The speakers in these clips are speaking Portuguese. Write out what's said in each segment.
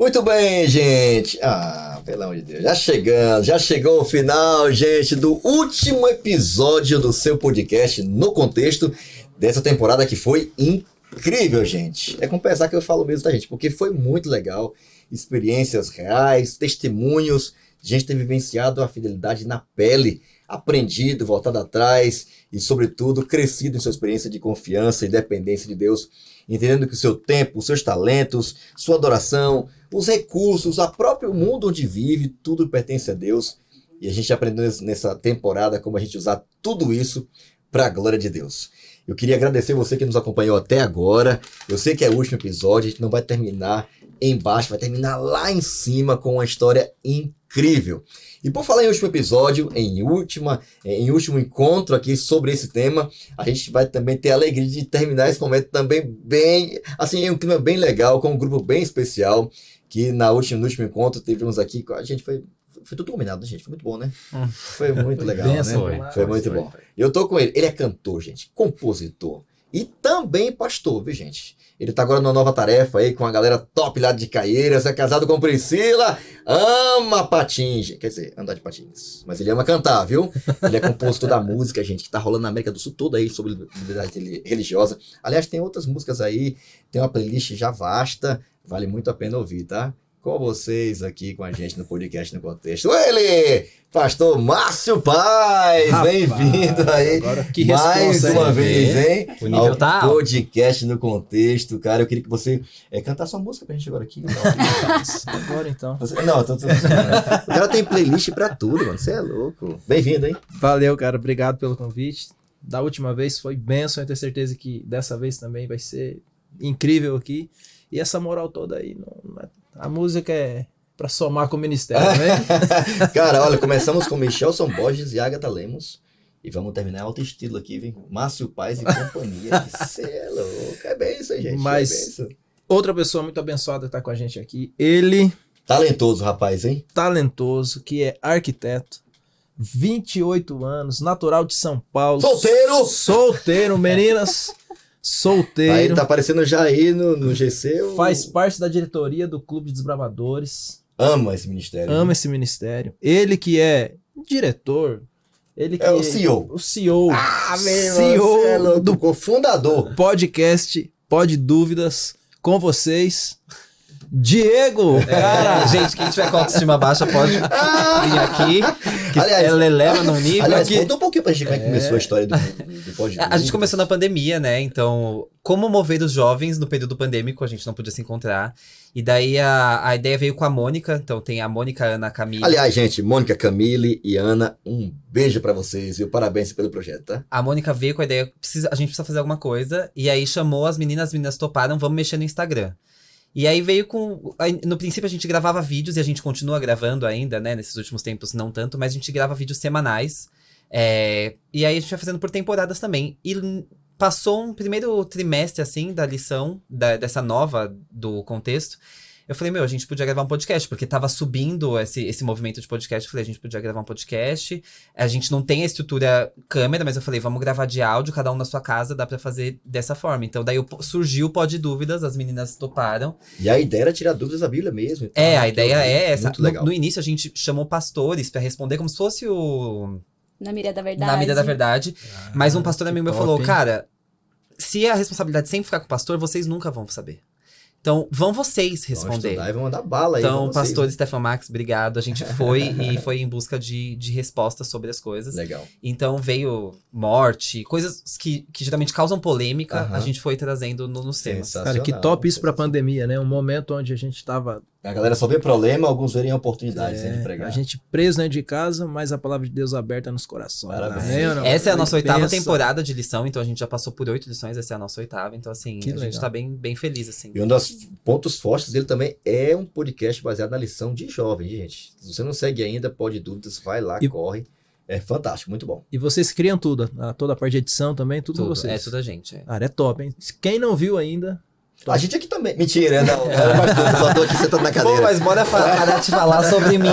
Muito bem, gente. Pelo amor de Deus. Já chegou o final, gente, do último episódio do seu podcast No Contexto, dessa temporada que foi incrível, gente. É com pesar que eu falo mesmo, tá, gente? Porque foi muito legal. Experiências reais, testemunhos, gente ter vivenciado a fidelidade na pele, aprendido, voltado atrás e, sobretudo, crescido em sua experiência de confiança e dependência de Deus, entendendo que o seu tempo, os seus talentos, sua adoração, os recursos, o próprio mundo onde vive, tudo pertence a Deus. E a gente aprendeu nessa temporada como a gente usar tudo isso para a glória de Deus. Eu queria agradecer você que nos acompanhou até agora. Eu sei que é o último episódio, a gente não vai terminar embaixo, vai terminar lá em cima com uma história incrível. E por falar em último episódio, em último encontro aqui sobre esse tema, a gente vai também ter a alegria de terminar esse momento também bem, assim, em um clima bem legal, com um grupo bem especial, que no último encontro tivemos aqui, a gente foi tudo combinado, gente, foi muito bom, né? Foi muito legal, né? Foi muito bom. Eu tô com ele é cantor, gente, compositor e também pastor, viu, gente? Ele tá agora numa nova tarefa aí com a galera top lá de Caieiras, é casado com Priscila, ama patins, quer dizer, andar de patins, mas ele ama cantar, viu? Ele é compositor da música, gente, que tá rolando na América do Sul toda aí sobre liberdade religiosa. Aliás, tem outras músicas aí, tem uma playlist já vasta, vale muito a pena ouvir, tá? Com vocês aqui com a gente no podcast No Contexto. Ele, pastor Márcio Paz, bem-vindo aí. Agora, que mais uma vez, hein? O nível tá alto. Podcast No Contexto, cara. Eu queria que você cantar sua música pra gente agora aqui. Agora então. O cara tem playlist pra tudo, mano. Você é louco. Bem-vindo, hein? Valeu, cara. Obrigado pelo convite. Da última vez foi bênção. Eu tenho certeza que dessa vez também vai ser incrível aqui. E essa moral toda aí, a música é pra somar com o ministério, né? Cara, olha, começamos com Michelson Borges e Agatha Lemos. E vamos terminar em alto estilo aqui, vem Márcio Paz e companhia. Você é louco. É bem isso, gente. Mas outra pessoa muito abençoada tá com a gente aqui. Ele... Talentoso, rapaz, hein? Talentoso, que é arquiteto. 28 anos, natural de São Paulo. Solteiro, meninas. Solteiro. Aí tá aparecendo já aí no GC. Faz parte da diretoria do Clube de Desbravadores. Ama esse ministério. Ama esse ministério. Ele que é diretor. Ele que é o CEO. O CEO. Meu CEO é louco, do cofundador. Podcast Pod Dúvidas com vocês. Diego! Cara, gente, quem tiver com autoestima baixa pode vir aqui. Que aliás, ela eleva num nível. Aliás, conta um pouquinho pra gente como é que começou a história do Pod. A gente começou na pandemia, né? Então, como mover os jovens no período pandêmico, a gente não podia se encontrar. E daí a ideia veio com a Mônica. Então tem a Mônica, Ana, a Camille. Aliás, gente, Mônica, Camille e Ana, um beijo pra vocês e parabéns pelo projeto, tá? A Mônica veio com a ideia, a gente precisa fazer alguma coisa. E aí chamou as meninas toparam, vamos mexer no Instagram. E aí veio com... No princípio a gente gravava vídeos e a gente continua gravando ainda, né? Nesses últimos tempos não tanto, mas a gente grava vídeos semanais. E aí a gente vai fazendo por temporadas também. E passou um primeiro trimestre, assim, da lição, dessa nova do contexto. Eu falei, a gente podia gravar um podcast, porque tava subindo esse movimento de podcast. Eu falei, a gente podia gravar um podcast. A gente não tem a estrutura câmera, mas eu falei, vamos gravar de áudio, cada um na sua casa, dá pra fazer dessa forma. Então daí surgiu o Pod Dúvidas, as meninas toparam. E a ideia era tirar dúvidas da Bíblia mesmo. Então, a ideia é essa. Muito legal. No início a gente chamou pastores pra responder como se fosse Na Mira da Verdade. Na Mira da Verdade. Mas um pastor amigo meu falou, hein? cara, se a responsabilidade sempre ficar com o pastor, vocês nunca vão saber. Então, vão vocês responder. Vamos vão mandar bala aí. Então, pastor Stefan Max, obrigado. A gente foi em busca de respostas sobre as coisas. Legal. Então, veio morte, coisas que geralmente causam polêmica, a gente foi trazendo nos temas. Cara, que top isso pra pandemia, né? Um momento onde a gente tava... A galera só vê problema, alguns verem oportunidades de pregar. A gente preso dentro de casa, mas a palavra de Deus aberta nos corações. Essa é a nossa 8ª temporada de lição, então a gente já passou por 8 lições, essa é a nossa 8ª, então assim, gente tá bem feliz, assim. E um dos pontos fortes dele também é um podcast baseado na lição de jovem, gente. Se você não segue ainda, Pod Dúvidas, vai lá, corre. É fantástico, muito bom. E vocês criam tudo, toda a parte de edição também, tudo vocês. É tudo a gente. Cara, é top, hein? Quem não viu ainda, A gente aqui também. Mentira, não. Eu só tô aqui sentado na cadeira. Pô, mas bora parar de falar sobre mim,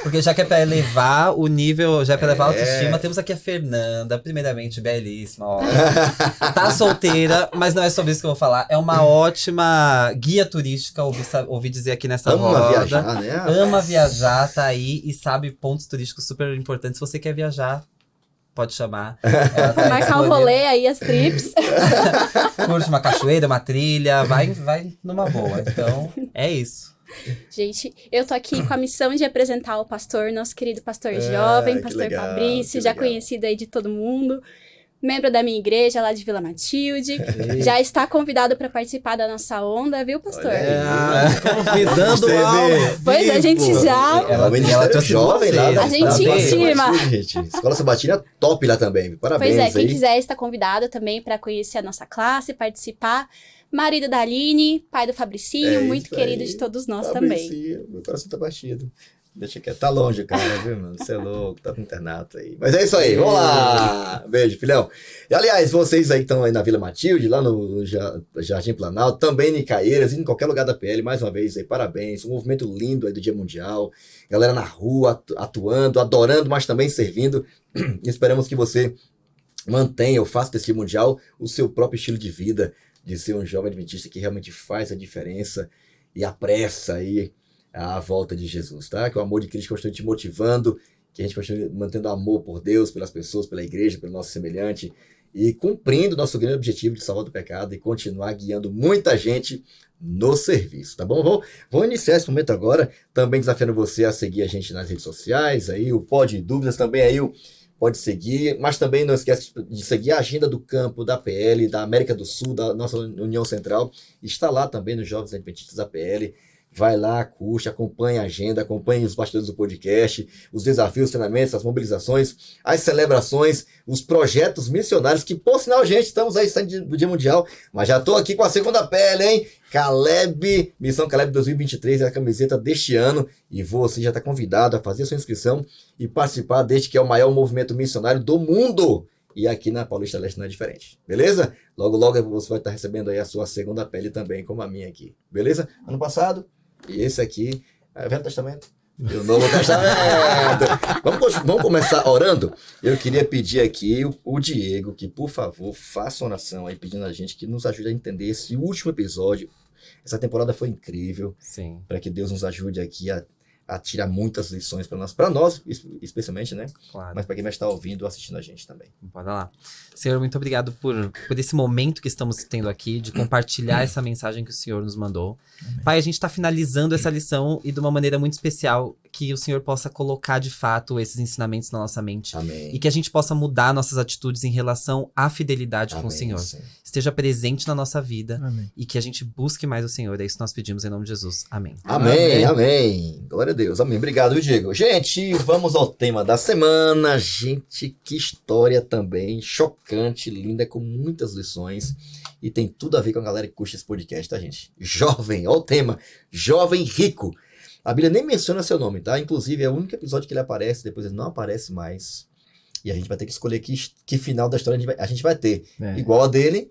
porque já que é pra elevar o nível, já é pra elevar a autoestima, temos aqui a Fernanda, primeiramente belíssima, ó. Tá solteira, mas não é sobre isso que eu vou falar. É uma ótima guia turística, ouvi dizer aqui nessa roda. Ama viajar, né? Ama viajar, tá aí e sabe pontos turísticos super importantes. Se você quer viajar, pode chamar. Ela tá Marcar um rolê aí, as trips. curte uma cachoeira, uma trilha, vai numa boa. Então, é isso. Gente, eu tô aqui com a missão de apresentar o pastor, nosso querido pastor jovem, que pastor legal, Fabrício, que já legal. conhecido aí de todo mundo. Membro da minha igreja lá de Vila Matilde. Já está convidado para participar da nossa onda, viu, pastor? Olha aí. Convidando Você o alma. vê. Pois a gente já. Ela trouxe jovem você. lá. A gente intima. Gente. Escola Sabatina top lá também. Parabéns Pois é, quem aí. quiser está convidado também para conhecer a nossa classe, participar. Marido da Aline, pai do Fabricinho, É muito isso querido aí. de todos nós também. Fabricinho, meu coração tá batido. Deixa quieto. Tá longe, cara, viu, mano? Você é louco, tá no internato aí. Mas é isso aí, vamos lá! Beijo, filhão. E, aliás, vocês aí que estão aí na Vila Matilde, lá no Jardim Planalto, também em Caieiras, em qualquer lugar da PL, mais uma vez aí, parabéns. Um movimento lindo aí do Dia Mundial. Galera na rua, atuando, adorando, mas também servindo. E esperamos que você mantenha ou faça desse Dia Mundial o seu próprio estilo de vida, de ser um jovem adventista que realmente faz a diferença e apressa aí a volta de Jesus, tá? Que o amor de Cristo continue te motivando, que a gente continue mantendo amor por Deus, pelas pessoas, pela igreja, pelo nosso semelhante e cumprindo nosso grande objetivo de salvar do pecado e continuar guiando muita gente no serviço, tá bom? Vou iniciar esse momento agora, também desafiando você a seguir a gente nas redes sociais, aí o Pod Dúvidas também aí, pode seguir, mas também não esquece de seguir a agenda do campo da PL, da América do Sul, da nossa União Central, está lá também nos Jovens Adventistas da PL. Vai lá, curte, acompanhe a agenda, acompanhe os bastidores do podcast, os desafios, os treinamentos, as mobilizações, as celebrações, os projetos missionários, que por sinal, gente, estamos aí saindo do Dia Mundial, mas já estou aqui com a segunda pele, hein? Caleb, Missão Caleb 2023 é a camiseta deste ano e você já está convidado a fazer a sua inscrição e participar deste que é o maior movimento missionário do mundo. E aqui na Paulista Leste não é diferente, beleza? Logo, logo você vai estar recebendo aí a sua segunda pele também, como a minha aqui, beleza? Ano passado, e esse aqui é o Velho Testamento e o Novo Testamento. Vamos começar orando? Eu queria pedir aqui o Diego que, por favor, faça uma oração aí pedindo a gente que nos ajude a entender esse último episódio. Essa temporada foi incrível, Sim. para que Deus nos ajude aqui a tirar muitas lições para nós especialmente, né? Claro. Mas para quem vai estar ouvindo ou assistindo a gente também. Bora lá. Senhor, muito obrigado por esse momento que estamos tendo aqui, de compartilhar essa mensagem que o Senhor nos mandou. Amém. Pai, a gente está finalizando essa lição e de uma maneira muito especial, que o Senhor possa colocar de fato esses ensinamentos na nossa mente. Amém. E que a gente possa mudar nossas atitudes em relação à fidelidade com o Senhor. Senhor. Esteja presente na nossa vida Amém. e que a gente busque mais o Senhor. É isso que nós pedimos em nome de Jesus. Amém. Amém, amém. Glória a Deus. Amém. Obrigado, Diego. Gente, vamos ao tema da semana. Gente, que história também chocante, linda, com muitas lições. E tem tudo a ver com a galera que curte esse podcast, tá, gente? Jovem, olha o tema. Jovem rico. A Bíblia nem menciona seu nome, tá? Inclusive, é o único episódio que ele aparece, depois ele não aparece mais. E a gente vai ter que escolher que final da história a gente vai ter. É. Igual a dele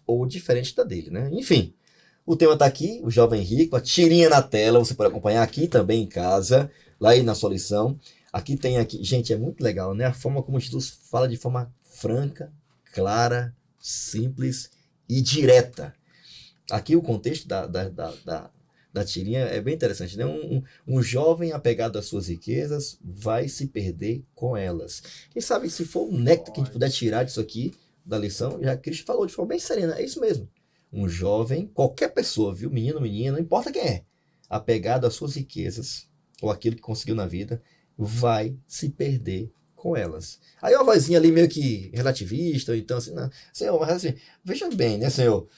ou diferente da dele, né? Enfim, o tema tá aqui, o Jovem Rico, a tirinha na tela, você pode acompanhar aqui também em casa, lá aí na sua lição. Aqui tem, gente, é muito legal, né? A forma como Jesus fala de forma franca, clara, simples e direta. Aqui o contexto da tirinha é bem interessante, né? Um jovem apegado às suas riquezas vai se perder com elas. Quem sabe se for um néctar que a gente puder tirar disso aqui, da lição, já Cristo falou de forma bem serena, é isso mesmo. Um jovem, qualquer pessoa, viu? Menino, menina, não importa quem é, apegado às suas riquezas, ou aquilo que conseguiu na vida, vai se perder com elas. Aí uma vozinha ali meio que relativista, ou então assim, não, Senhor, mas assim, veja bem, né, Senhor?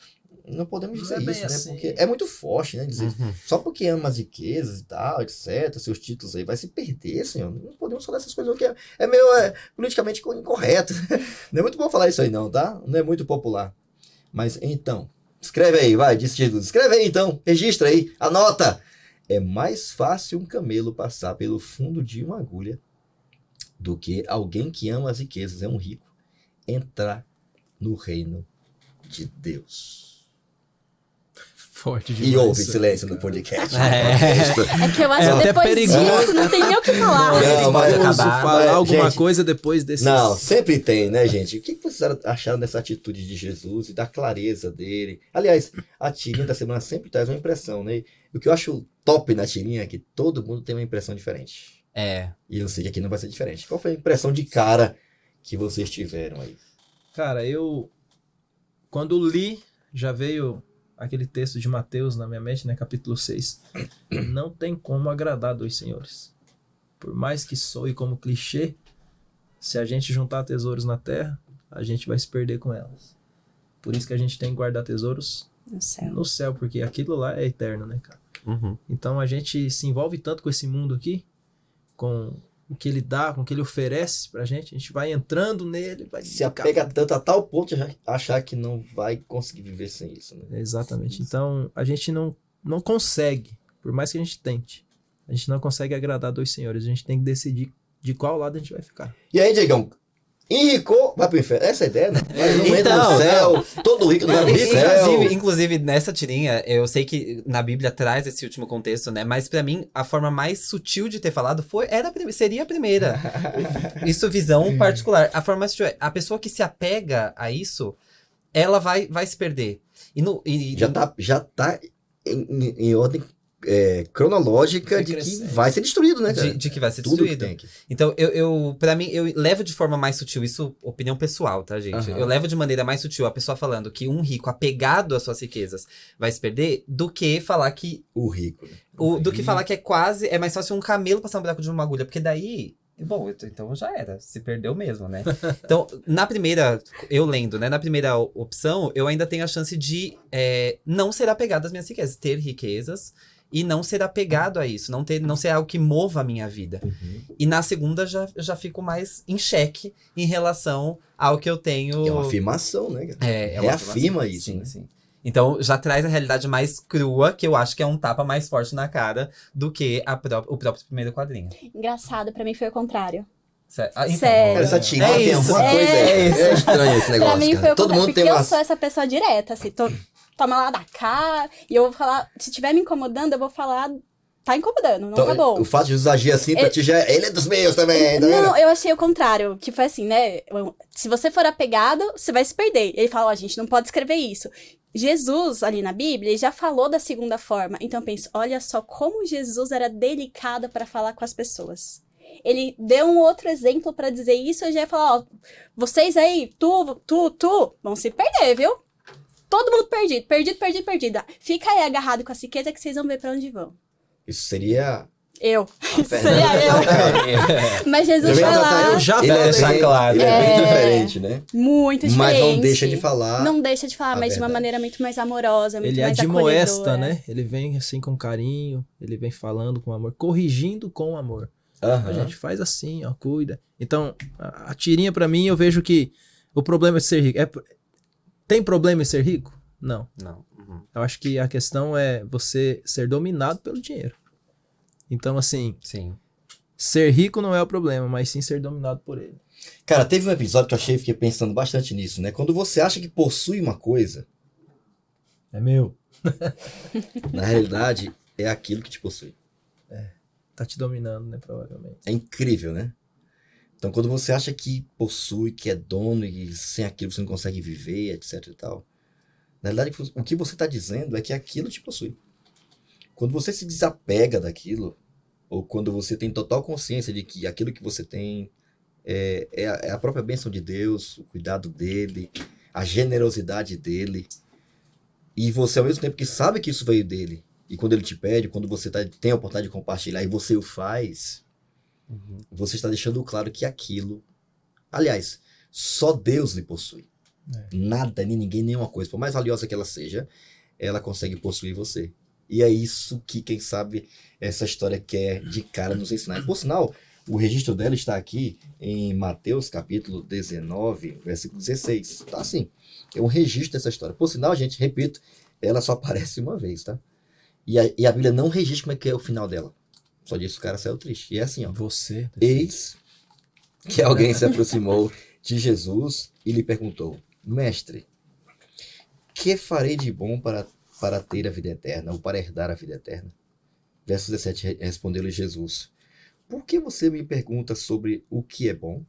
Não podemos dizer Não é bem isso, né? assim. Porque é muito forte, né? Dizer, só porque ama as riquezas e tal, etc., seus títulos aí, vai se perder, Senhor. Não podemos falar essas coisas, porque é meio politicamente incorreto. Não é muito bom falar isso aí, não, tá? Não é muito popular. Mas então, escreve aí, vai, disse Jesus. Escreve aí então, registra aí, anota. É mais fácil um camelo passar pelo fundo de uma agulha do que alguém que ama as riquezas, é um rico, entrar no reino de Deus. Forte E demais. houve silêncio no podcast. É que eu acho É que até depois perigoso. disso não tem nem o que falar. Não, mas- Perigoso acabar. falar Mas, alguma gente, coisa depois desse. Não, sempre tem, né, gente? O que vocês acharam dessa atitude de Jesus e da clareza dele? Aliás, a tirinha da semana sempre traz uma impressão, né? O que eu acho top na tirinha é que todo mundo tem uma impressão diferente. É. E eu sei que aqui não vai ser diferente. Qual foi a impressão de cara que vocês tiveram aí? Cara, eu. Quando li, já veio aquele texto de Mateus na minha mente, né? Capítulo 6. Não tem como agradar dois senhores. Por mais que soe como clichê, se a gente juntar tesouros na terra, a gente vai se perder com elas. Por isso que a gente tem que guardar tesouros No céu. no céu, porque aquilo lá é eterno, né, cara? Uhum. Então a gente se envolve tanto com esse mundo aqui, com o que ele dá, com o que ele oferece pra gente, a gente vai entrando nele, vai Se apega tanto a tal ponto de achar que não vai conseguir viver sem isso, né? Exatamente. Então a gente não consegue, por mais que a gente tente, a gente não consegue agradar dois senhores. A gente tem que decidir de qual lado a gente vai ficar. E aí, Diegão, enricou, vai pro inferno. Essa é a ideia, né? Mas não entra Então, no céu, todo rico não vai pro céu. Inclusive, nessa tirinha, eu sei que na Bíblia traz esse último contexto, né? Mas pra mim, a forma mais sutil de ter falado seria a primeira. Isso, visão particular. A forma mais sutil é, a pessoa que se apega a isso, ela vai se perder. Já tá em ordem cronológica de que Decrescente. vai ser destruído, né, cara? de que vai ser Tudo que destruído. tem aqui. Então, pra mim, eu levo de forma mais sutil, isso, opinião pessoal, tá, gente? Aham. Eu levo de maneira mais sutil a pessoa falando que um rico apegado às suas riquezas vai se perder, do que falar que O rico, né? do que falar que é mais fácil um camelo passar um buraco de uma agulha, porque daí, bom, então já era, se perdeu mesmo, né? Então, na primeira, eu lendo, né, na primeira opção, eu ainda tenho a chance de não ser apegado às minhas riquezas, ter riquezas e não ser apegado a isso, não ser algo que mova a minha vida. Uhum. E na segunda, já fico mais em xeque em relação ao que eu tenho... É uma afirmação, né, cara? uma Reafirma afirmação. isso, Sim, né? sim. Então, já traz a realidade mais crua, que eu acho que é um tapa mais forte na cara do que o próprio primeiro quadrinho. Engraçado, pra mim foi o contrário. Sério. Sério. Cara, essa tirinha É tem isso. alguma coisa. É estranho esse negócio, Pra mim cara. foi o Todo contrário, mundo porque tem eu uma... sou essa pessoa direta, assim, toma lá da cá, e eu vou falar, se estiver me incomodando, eu vou falar, tá incomodando, não tá bom. O fato de Jesus agir assim pra ti já... Ele é dos meus também, tá vendo? Não, eu achei o contrário, que foi assim, né? Se você for apegado, você vai se perder. Ele fala, ó, gente, não pode escrever isso. Jesus, ali na Bíblia, ele já falou da segunda forma. Então eu penso, olha só como Jesus era delicado para falar com as pessoas. Ele deu um outro exemplo para dizer isso, eu já ia falar, ó, vocês aí, tu, vão se perder, viu? Todo mundo perdido. Fica aí agarrado com a riqueza que vocês vão ver pra onde vão. Isso seria... Eu. Fernanda. Seria eu. Mas Jesus vai lá, Eu já Ele é deixar bem, claro. ele é bem diferente, né? muito diferente. Mas não deixa de falar. Não deixa de falar, a mas de uma verdade. maneira muito mais amorosa, muito Ele mais admoesta, acolhedora. né? Ele vem assim com carinho, ele vem falando com amor, corrigindo com amor. A Aham. gente faz assim, ó, cuida. Então, a tirinha pra mim, eu vejo que o problema é ser rico. Tem problema em ser rico? Não. Não. Uhum. Eu acho que a questão é você ser dominado pelo dinheiro. Então, assim, Sim. ser rico não é o problema, mas sim ser dominado por ele. Cara, teve um episódio que eu fiquei pensando bastante nisso, né? Quando você acha que possui uma coisa, É meu. na realidade, é aquilo que te possui. Tá te dominando, né, provavelmente. É incrível, né? Então, quando você acha que possui, que é dono e sem aquilo você não consegue viver, etc e tal, na realidade, o que você está dizendo é que aquilo te possui. Quando você se desapega daquilo, ou quando você tem total consciência de que aquilo que você tem é a própria bênção de Deus, o cuidado dele, a generosidade dele, e você ao mesmo tempo que sabe que isso veio dele, e quando ele te pede, quando você tem a oportunidade de compartilhar e você o faz, você está deixando claro que aquilo, aliás, só Deus lhe possui. Nada, nem ninguém, nenhuma coisa, por mais valiosa que ela seja, ela consegue possuir você. E é isso que, quem sabe, essa história quer de cara nos ensinar. Por sinal, o registro dela está aqui em Mateus, capítulo 19, versículo 16. Tá assim, é um registro dessa história. Por sinal, gente, repito, ela só aparece uma vez, tá? E a Bíblia não registra como é que é o final dela. Só diz que o cara saiu triste. E é assim, ó. Você. Eis que alguém se aproximou de Jesus e lhe perguntou: Mestre, que farei de bom para para ter a vida eterna, ou para herdar a vida eterna. Verso 17, respondeu-lhe Jesus: por que você me pergunta sobre o que é bom?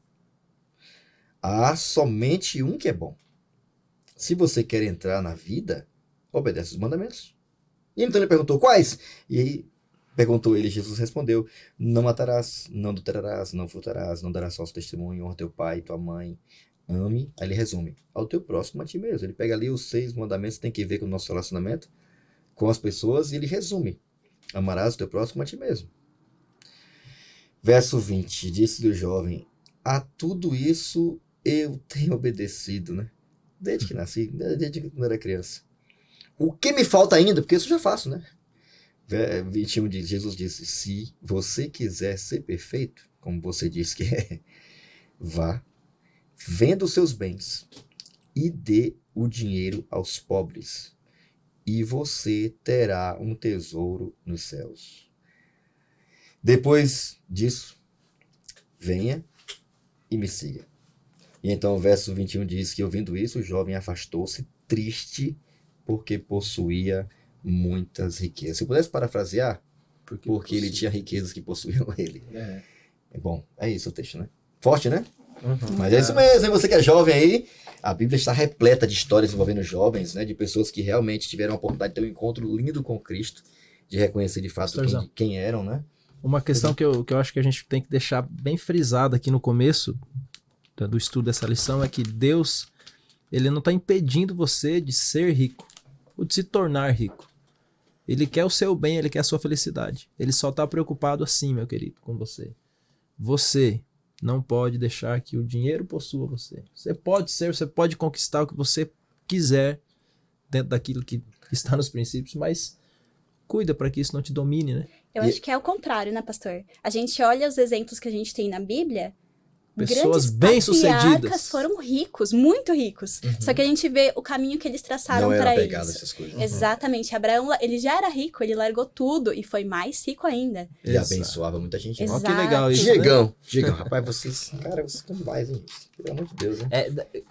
Há somente um que é bom. Se você quer entrar na vida, obedece os mandamentos. E então ele perguntou: quais? E aí perguntou ele, Jesus respondeu: não matarás, não adulterarás, não furtarás, não darás falso testemunho, honra teu pai e tua mãe. Ame, aí ele resume, ao teu próximo a ti mesmo. Ele pega ali os 6 mandamentos, tem que ver com o nosso relacionamento com as pessoas, e ele resume: amarás o teu próximo a ti mesmo. Verso 20, disse-lhe o jovem: a tudo isso eu tenho obedecido, né? Desde que nasci, desde que eu era criança. O que me falta ainda? Porque isso eu já faço, né? 21 diz, Jesus disse: se você quiser ser perfeito, como você disse que é, vá, venda os seus bens e dê o dinheiro aos pobres, e você terá um tesouro nos céus. Depois disso, venha e me siga. E então o verso 21 diz que, ouvindo isso, o jovem afastou-se triste, porque possuía muitas riquezas. Se eu pudesse parafrasear, porque ele tinha riquezas que possuíam ele. Bom, é isso o texto, né? Forte, né? Mas é isso mesmo, hein? Você que é jovem aí, a Bíblia está repleta de histórias envolvendo jovens, né? De pessoas que realmente tiveram a oportunidade de ter um encontro lindo com Cristo, de reconhecer de fato quem eram, né? Uma questão que eu acho que a gente tem que deixar bem frisada aqui no começo do estudo dessa lição é que Deus, ele não está impedindo você de ser rico ou de se tornar rico. Ele quer o seu bem, ele quer a sua felicidade. Ele só está preocupado assim, meu querido, com você. Você não pode deixar que o dinheiro possua você. Você pode conquistar o que você quiser dentro daquilo que está nos princípios, mas cuida para que isso não te domine, né? Eu acho que é o contrário, né, pastor? A gente olha os exemplos que a gente tem na Bíblia, pessoas grandes bem-sucedidas patriarcas foram ricos, muito ricos. Só que a gente vê o caminho que eles traçaram para isso. Essas coisas. Exatamente. Abraão, ele já era rico, ele largou tudo e foi mais rico ainda. Ele abençoava muita gente. Olha Exato. que legal isso, Diegão, rapaz, vocês estão demais, hein? Pelo amor de Deus, hein?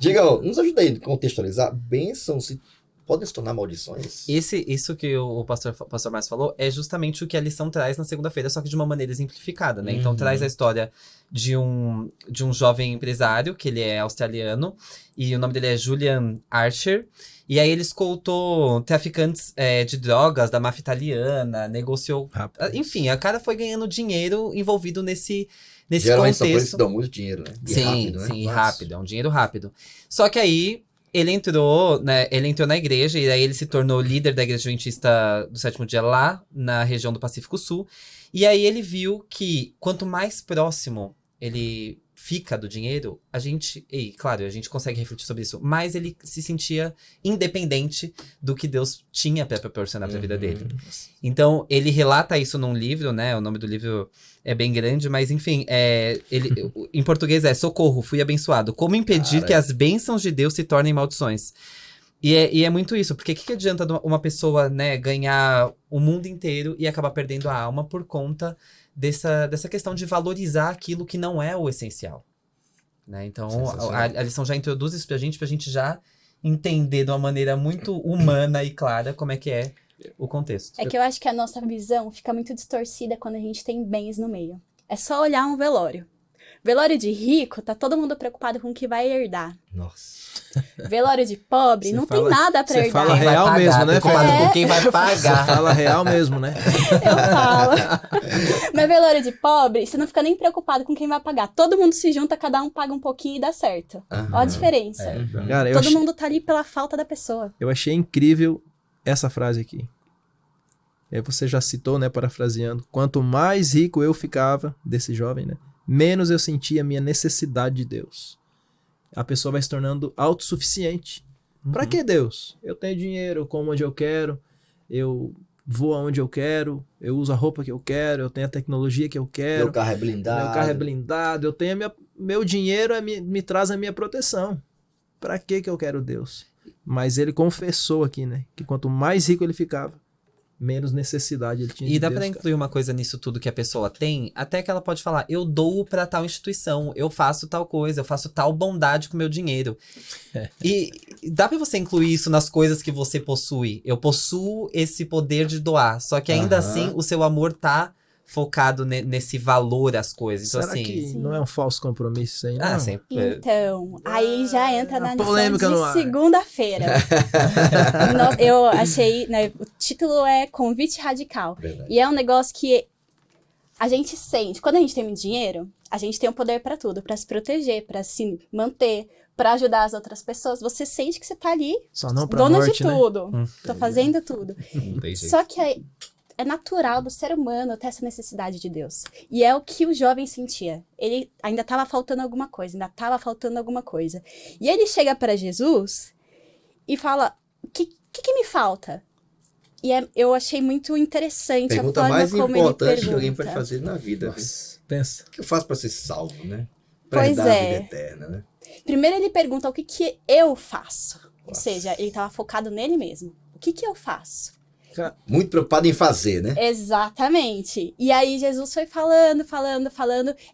Diegão, nos ajuda aí a contextualizar. Bênçãos podem se tornar maldições? Isso que o pastor Márcio falou é justamente o que a lição traz na segunda-feira, só que de uma maneira exemplificada, né? Então traz a história de um jovem empresário, que ele é australiano, e o nome dele é Julian Archer. E aí ele escoltou traficantes de drogas da máfia italiana, negociou... Enfim, a cara foi ganhando dinheiro envolvido nesse Geralmente contexto. Geralmente dão muito dinheiro, né? E sim, rápido, né? Sim, e rápido, é um dinheiro rápido. Só que aí ele entrou na igreja, e aí ele se tornou líder da igreja adventista do sétimo dia lá, na região do Pacífico Sul. E aí ele viu que quanto mais próximo ele fica do dinheiro, a gente consegue refletir sobre isso, mas ele se sentia independente do que Deus tinha para proporcionar para a vida dele. Então, ele relata isso num livro, né? O nome do livro é bem grande, mas enfim, em português é Socorro, fui abençoado. Como impedir que as bênçãos de Deus se tornem maldições? E é muito isso, porque o que adianta uma pessoa, né, ganhar o mundo inteiro e acabar perdendo a alma por conta dessa questão de valorizar aquilo que não é o essencial, né? Então, a lição já introduz isso pra gente já entender de uma maneira muito humana e clara como é que é o contexto. É que eu acho que a nossa visão fica muito distorcida quando a gente tem bens no meio. É só olhar um velório. Velório de rico, tá todo mundo preocupado com o que vai herdar. Nossa. Velório de pobre, não tem nada pra herdar. Você fala real pagar, mesmo, né? com quem vai Você pagar. fala real mesmo, né? Eu falo. Mas velório de pobre, você não fica nem preocupado com quem vai pagar. Todo mundo se junta, cada um paga um pouquinho e dá certo. Ó a diferença. Cara, Todo mundo tá ali pela falta da pessoa. Eu achei incrível essa frase aqui. Você já citou, né, parafraseando. Quanto mais rico eu ficava, desse jovem, né, menos eu sentia a minha necessidade de Deus. A pessoa vai se tornando autossuficiente. Pra que Deus? Eu tenho dinheiro, eu como onde eu quero, eu vou aonde eu quero, eu uso a roupa que eu quero, eu tenho a tecnologia que eu quero. Meu carro é blindado. Eu tenho meu dinheiro me traz a minha proteção. Pra que eu quero Deus? Mas ele confessou aqui, né, que quanto mais rico ele ficava, menos necessidade ele tinha E de dá Deus, pra cara. incluir uma coisa nisso tudo que a pessoa tem, até que ela pode falar, eu dou pra tal instituição, eu faço tal coisa, eu faço tal bondade com meu dinheiro. E dá pra você incluir isso nas coisas que você possui. Eu possuo esse poder de doar, só que ainda Aham. assim o seu amor tá focado nesse valor às coisas. Então, Será assim, que não é um falso compromisso isso aí, não? sempre. Então, aí já entra na lição polêmica no de ar. segunda-feira. Eu achei, né, o título é Convite Radical. Verdade. E é um negócio que a gente sente. Quando a gente tem muito dinheiro, a gente tem o poder pra tudo, pra se proteger, pra se manter, pra ajudar as outras pessoas. Você sente que você tá ali, Só não pra dona morte, de né? tudo. Tô fazendo tudo. Não tem jeito. Só que é natural do ser humano ter essa necessidade de Deus. E é o que o jovem sentia. Ele ainda estava faltando alguma coisa, E ele chega para Jesus e fala, o que me falta? E eu achei muito interessante Pergunta a forma mais como ele importante que pergunta. alguém pode fazer na vida. Nossa, pensa. O que eu faço pra ser salvo, né? Pra Pois herdar a é. vida eterna, né? Primeiro ele pergunta o que eu faço. Ou Nossa. seja, ele estava focado nele mesmo. O que eu faço? Muito preocupado em fazer, né? Exatamente. E aí Jesus foi falando.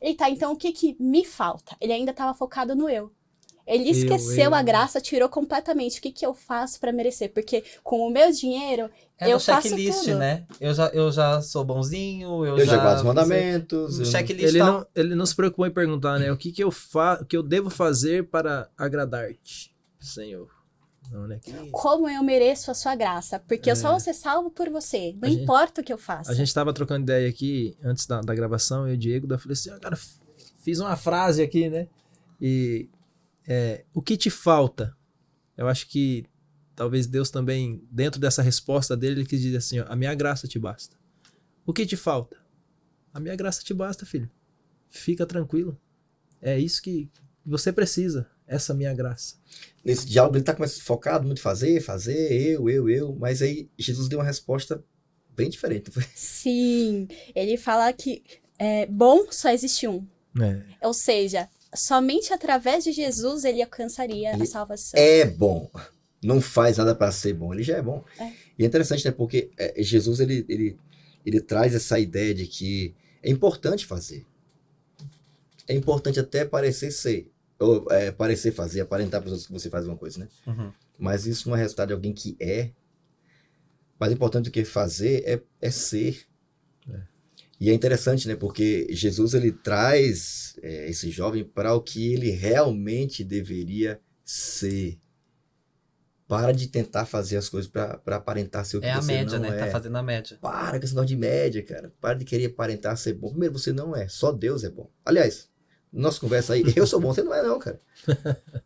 Ele tá, então o que me falta? Ele ainda estava focado no eu. Ele esqueceu a graça, tirou completamente. O que eu faço para merecer? Porque com o meu dinheiro, É eu no faço checklist, tudo. né? Eu já sou bonzinho, Eu já guardo os fiz mandamentos. um eu- checklist. Ele não se preocupou em perguntar, né? O que eu devo fazer para agradar-te, Senhor? Não, né? Como eu mereço a sua graça? Porque eu só vou ser salvo por você. Não importa o que eu faça. A gente tava trocando ideia aqui antes da gravação, eu e o Diego, daí eu falei assim, cara, fiz uma frase aqui, né? E o que te falta? Eu acho que talvez Deus também, dentro dessa resposta dele, ele quis dizer assim, ó, a minha graça te basta. O que te falta? A minha graça te basta, filho. Fica tranquilo. É isso que você precisa, essa minha graça. Nesse diálogo ele tá focado muito em fazer, eu. Mas aí Jesus deu uma resposta bem diferente. Não foi? Sim, ele fala que bom só existe um. Ou seja, somente através de Jesus ele alcançaria a salvação. É bom. Não faz nada para ser bom. Ele já é bom. É. E é interessante, né? Porque Jesus, ele traz essa ideia de que é importante fazer. É importante até parecer ser. Ou parecer fazer, aparentar para os outros que você faz uma coisa, né? Uhum. Mas isso não é resultado de alguém que é. Mais importante do que fazer é ser. E é interessante, né? Porque Jesus, ele traz esse jovem para o que ele realmente deveria ser. Para de tentar fazer as coisas para aparentar ser o que É a você média, não né? é. Tá fazendo a média. Para com esse negócio de média, cara. Para de querer aparentar ser bom. Primeiro, você não é. Só Deus é bom. Aliás, nossa conversa aí, eu sou bom, você não é não, cara.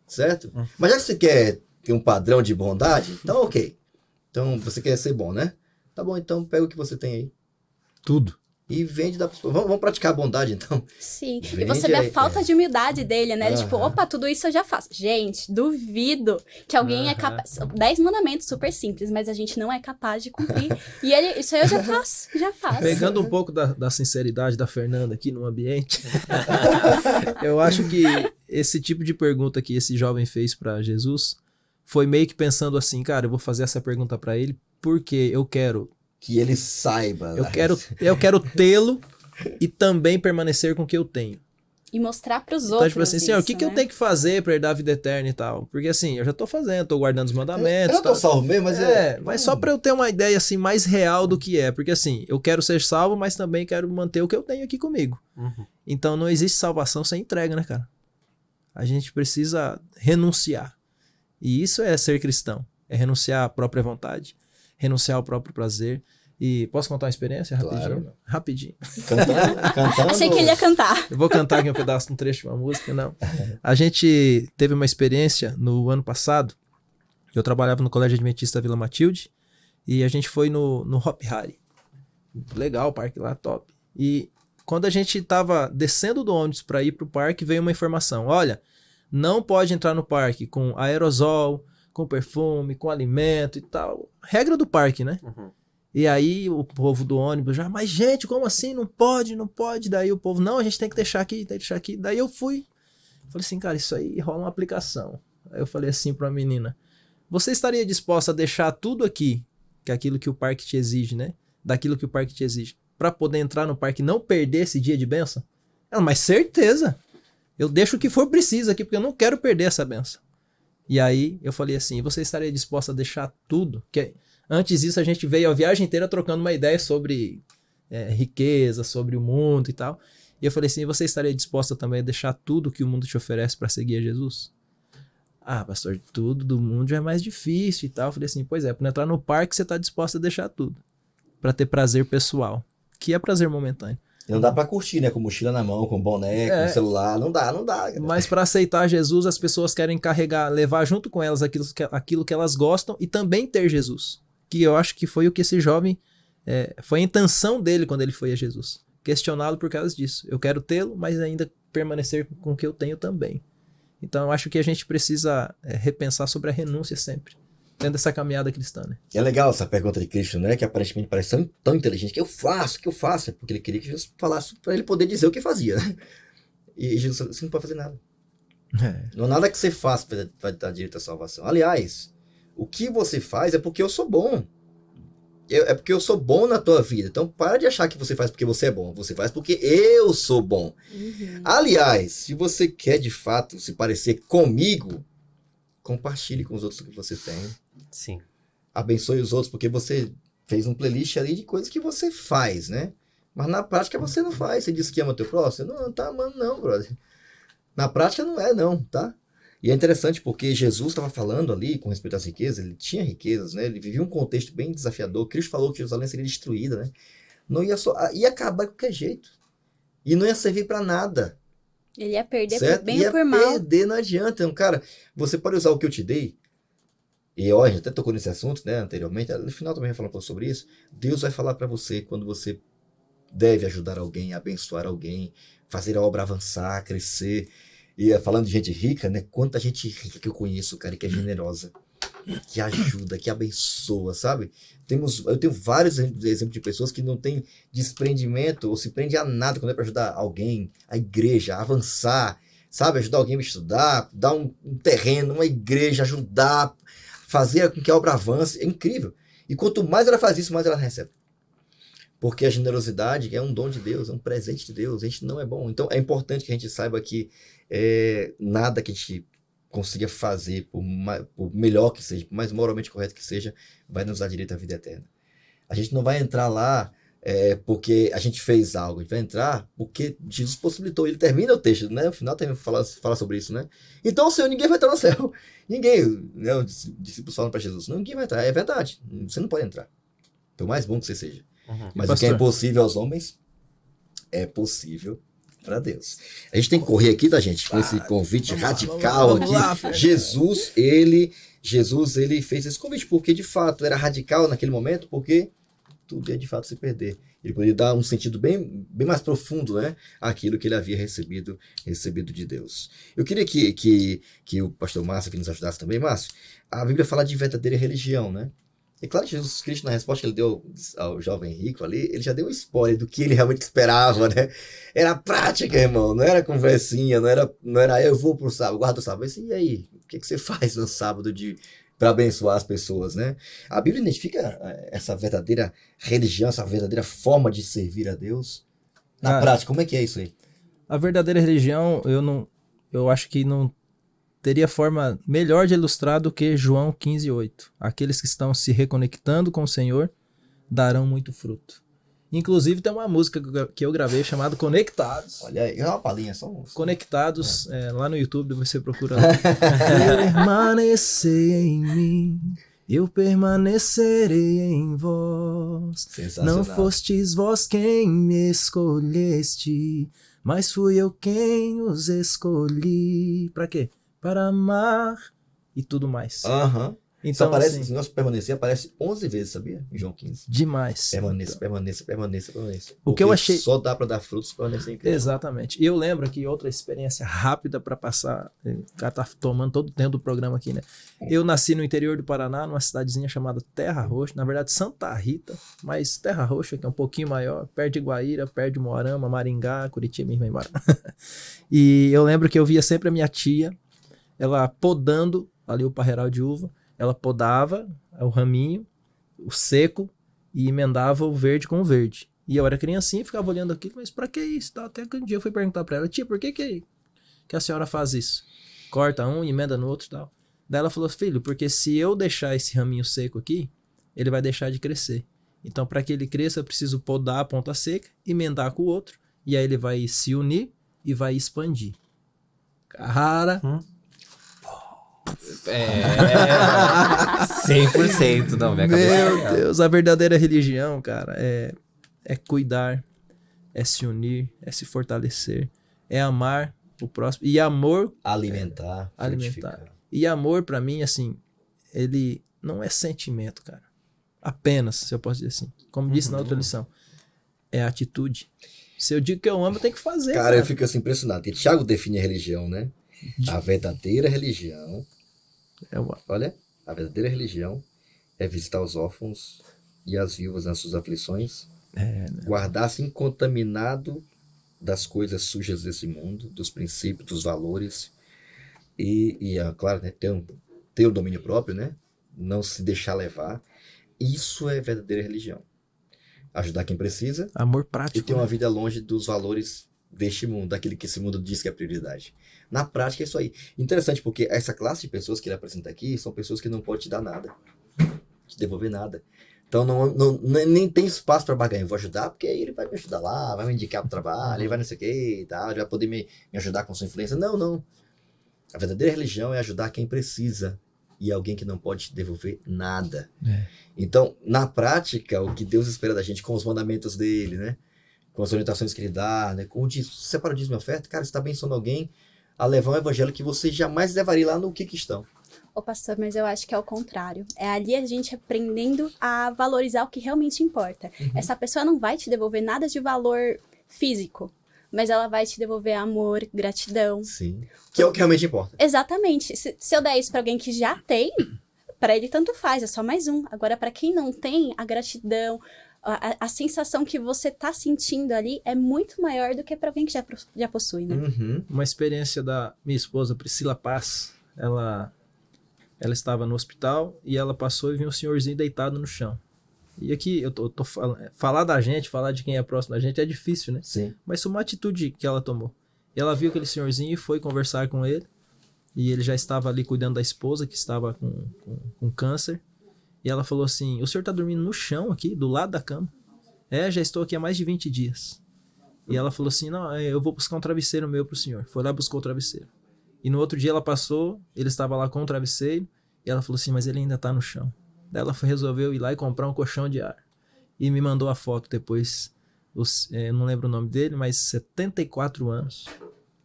Certo? Mas já que você quer ter um padrão de bondade, então ok. Então você quer ser bom, né? Tá bom, então pega o que você tem aí Tudo. e vende da pessoa. Vamos praticar a bondade, então. Sim, e Vende você vê a aí, falta de humildade dele, né? Ele, tipo, Aham. opa, tudo isso eu já faço. Gente, duvido que alguém é capaz... 10 mandamentos super simples, mas a gente não é capaz de cumprir. E ele, isso aí eu já faço. Pegando um pouco da sinceridade da Fernanda aqui no ambiente, eu acho que esse tipo de pergunta que esse jovem fez para Jesus foi meio que pensando assim, cara, eu vou fazer essa pergunta para ele porque eu quero Que ele saiba. eu quero tê-lo e também permanecer com o que eu tenho. E mostrar pros Então, outros tipo assim, isso, o que eu né? tenho que fazer para herdar a vida eterna e tal? Porque assim, eu já tô fazendo, tô guardando os Eu mandamentos. não tô tal. salvo mesmo, mas Mas só pra eu ter uma ideia assim mais real do que é, porque assim, eu quero ser salvo, mas também quero manter o que eu tenho aqui comigo. Então não existe salvação sem entrega, né, cara? A gente precisa renunciar. E isso é ser cristão, é renunciar à própria vontade, renunciar ao próprio prazer. E posso contar uma experiência rapidinho? Claro. Rapidinho. Cantando. Achei que ele ia cantar. Eu vou cantar aqui um pedaço, um trecho de uma música, não. A gente teve uma experiência no ano passado. Eu trabalhava no Colégio Adventista Vila Matilde e a gente foi no Hop Hari. Legal, o parque lá, top. E quando a gente tava descendo do ônibus para ir pro parque, veio uma informação. Olha, não pode entrar no parque com aerosol, com perfume, com alimento e tal. Regra do parque, né? E aí o povo do ônibus já, mas gente, como assim? Não pode, não pode. Daí o povo, não, a gente tem que deixar aqui, tem que deixar aqui. Daí eu fui, falei assim, cara, isso aí rola uma aplicação. Aí eu falei assim pra menina, você estaria disposta a deixar tudo aqui que é aquilo que o parque te exige, né? Daquilo que o parque te exige. Pra poder entrar no parque e não perder esse dia de bênção? Ela, mas certeza. Eu deixo o que for preciso aqui, porque eu não quero perder essa bênção. E aí eu falei assim, você estaria disposta a deixar tudo? Que antes disso a gente veio a viagem inteira trocando uma ideia sobre riqueza, sobre o mundo e tal. E eu falei assim, você estaria disposta também a deixar tudo que o mundo te oferece para seguir a Jesus? Ah, pastor, tudo do mundo já é mais difícil e tal. Eu falei assim, pois é, para entrar no parque você está disposta a deixar tudo. Para ter prazer pessoal, que é prazer momentâneo. E não dá pra curtir, né? Com mochila na mão, com boné, com celular. Não dá. Cara. Mas para aceitar Jesus, as pessoas querem carregar, levar junto com elas aquilo que elas gostam e também ter Jesus. Que eu acho que foi o que esse jovem, foi a intenção dele quando ele foi a Jesus. Questioná-lo por causa disso. Eu quero tê-lo, mas ainda permanecer com o que eu tenho também. Então eu acho que a gente precisa repensar sobre a renúncia sempre. Dentro dessa caminhada cristã, né? E é legal essa pergunta de Cristo, né? Que aparentemente parece tão inteligente. Que eu faço? É porque ele queria que Jesus falasse para ele poder dizer o que fazia, né? E Jesus falou, você não pode fazer nada. Não há nada que você faça para dar direito à salvação. Aliás, o que você faz é porque eu sou bom. É porque eu sou bom na tua vida. Então para de achar que você faz porque você é bom. Você faz porque eu sou bom. Uhum. Aliás, se você quer de fato se parecer comigo, compartilhe com os outros o que você tem. Sim. Abençoe os outros, porque você fez um playlist ali de coisas que você faz, né? Mas na prática você não faz. Você diz que ama o teu próximo? Não tá amando não, brother. Na prática não é não, tá? E é interessante porque Jesus estava falando ali com respeito às riquezas, ele tinha riquezas, né? Ele vivia um contexto bem desafiador. Cristo falou que Jerusalém seria destruída, né? Não ia acabar de qualquer jeito. E não ia servir para nada. Ele ia perder certo? por bem ou por mal. Perder, não adianta. Então, cara, você pode usar o que eu te dei. E ó, a gente até tocou nesse assunto, né, anteriormente. No final também vai falar um pouco sobre isso. Deus vai falar para você quando você deve ajudar alguém, abençoar alguém, fazer a obra avançar, crescer. E falando de gente rica, né? Quanta gente rica que eu conheço, cara, que é generosa, que ajuda, que abençoa, sabe? Eu tenho vários exemplos de pessoas que não têm desprendimento ou se prende a nada quando é para ajudar alguém, a igreja, a avançar, sabe? Ajudar alguém a estudar, dar um terreno, uma igreja, ajudar, fazer com que a obra avance. É incrível. E quanto mais ela faz isso, mais ela recebe. Porque a generosidade é um dom de Deus, é um presente de Deus. A gente não é bom. Então é importante que a gente saiba que nada que a gente consiga fazer, por melhor que seja, por mais moralmente correto que seja, vai nos dar direito à vida eterna. A gente não vai entrar lá porque a gente fez algo. A gente vai entrar porque Jesus possibilitou. Ele termina o texto, né? No final fala sobre isso, né? Então, Senhor, ninguém vai entrar no céu. Ninguém, né? Os discípulos falam para Jesus, não, ninguém vai entrar. É verdade, você não pode entrar. Por mais bom que você seja. Uhum. Mas o que é impossível aos homens é possível para Deus. A gente tem que correr aqui, tá, gente? Com esse convite radical aqui. Jesus, ele fez esse convite porque, de fato, era radical naquele momento, porque tudo ia, de fato, se perder. Ele poderia dar um sentido bem mais profundo, né? Àquilo que ele havia recebido de Deus. Eu queria que o pastor Márcio aqui nos ajudasse também. Márcio, a Bíblia fala de verdadeira religião, né? É claro que Jesus Cristo, na resposta que ele deu ao jovem rico ali, ele já deu um spoiler do que ele realmente esperava, né? Era prática, irmão, não era conversinha, não era eu vou pro sábado, guarda o sábado. Mas e aí, o que você faz no sábado para abençoar as pessoas, né? A Bíblia identifica essa verdadeira religião, essa verdadeira forma de servir a Deus. Na prática, como é que é isso aí? A verdadeira religião, eu acho que não teria forma melhor de ilustrar do que João 15:8. Aqueles que estão se reconectando com o Senhor darão muito fruto. Inclusive tem uma música que eu gravei chamada Conectados. Olha aí, é uma palhinha, só um... Conectados, lá no YouTube você procura lá. Permanecer em mim, eu permanecerei em vós. Não fostes vós quem me escolheste, mas fui eu quem os escolhi. Pra quê? Para amar e tudo mais. Então, só aparece, esse negócio permanecer aparece 11 vezes, sabia? Em João 15. Demais. Permaneça. O que eu achei... Só dá para dar frutos permanecer em Cristo. Exatamente. E eu lembro aqui outra experiência rápida para passar. O cara tá tomando todo o tempo do programa aqui, né? Eu nasci no interior do Paraná, numa cidadezinha chamada Terra Roxa. Na verdade, Santa Rita, mas Terra Roxa, que é um pouquinho maior, perto de Guaíra, perto de Moarama, Maringá, Curitiba, minha irmã mora. E eu lembro que eu via sempre a minha tia, ela podando ali o parreiral de uva. Ela podava o raminho o seco e emendava o verde com o verde. E eu era criancinha e ficava olhando aquilo, mas pra que isso? Até que um dia eu fui perguntar pra ela, tia, por que a senhora faz isso? Corta um, emenda no outro e tal. Daí ela falou, filho, porque se eu deixar esse raminho seco aqui, ele vai deixar de crescer. Então, para que ele cresça, eu preciso podar a ponta seca, emendar com o outro, e aí ele vai se unir e vai expandir. Cara... 100%, não, minha cabeça. Meu Deus, a verdadeira religião, cara, é cuidar, é se unir, é se fortalecer, é amar o próximo. E amor... Alimentar. Alimentar. E amor, pra mim, assim, ele não é sentimento, cara. Apenas, se eu posso dizer assim. Como disse na outra lição, é atitude. Se eu digo que eu amo, eu tenho que fazer. Cara, eu fico assim impressionado. Porque Tiago define a religião, né? A verdadeira religião... Olha, a verdadeira religião é visitar os órfãos e as viúvas nas suas aflições, guardar-se incontaminado das coisas sujas desse mundo, dos princípios, dos valores, e claro, né, ter o domínio próprio, né? Não se deixar levar. Isso é verdadeira religião. Ajudar quem precisa. Amor prático. E ter uma vida longe dos valores deste mundo, daquilo que esse mundo diz que é prioridade. Na prática é isso aí. Interessante, porque essa classe de pessoas que ele apresenta aqui são pessoas que não podem te dar nada, te devolver nada. Então nem tem espaço para barganha. Eu vou ajudar porque ele vai me ajudar lá, vai me indicar para o trabalho, ele vai não sei o que e tal, ele vai poder me ajudar com sua influência. Não. A verdadeira religião é ajudar quem precisa e alguém que não pode te devolver nada. Então, na prática, o que Deus espera da gente com os mandamentos dele, né? Com as orientações que ele dá, né? Com o dízimo, separa o dízimo e oferta, cara, você está abençoando alguém a levar um evangelho que você jamais levaria lá no que estão. Ô pastor, mas eu acho que é o contrário. É ali a gente aprendendo a valorizar o que realmente importa. Essa pessoa não vai te devolver nada de valor físico, mas ela vai te devolver amor, gratidão. Sim. Que é o que realmente importa. Exatamente. Se eu der isso pra alguém que já tem, pra ele tanto faz, é só mais um. Agora, pra quem não tem, a gratidão, a sensação que você tá sentindo ali é muito maior do que pra alguém que já possui, né? Uma experiência da minha esposa, Priscila Paz, ela estava no hospital e ela passou e viu um senhorzinho deitado no chão. E aqui, eu tô falar da gente, falar de quem é próximo da gente é difícil, né? Sim. Mas foi uma atitude que ela tomou. E ela viu aquele senhorzinho e foi conversar com ele. E ele já estava ali cuidando da esposa, que estava com câncer. E ela falou assim, o senhor tá dormindo no chão aqui, do lado da cama? Já estou aqui há mais de 20 dias. E ela falou assim, não, eu vou buscar um travesseiro meu pro senhor. Foi lá e buscou o travesseiro. E no outro dia ela passou, ele estava lá com o travesseiro. E ela falou assim, mas ele ainda tá no chão. Daí ela resolveu ir lá e comprar um colchão de ar. E me mandou a foto depois. Não lembro o nome dele, mas 74 anos.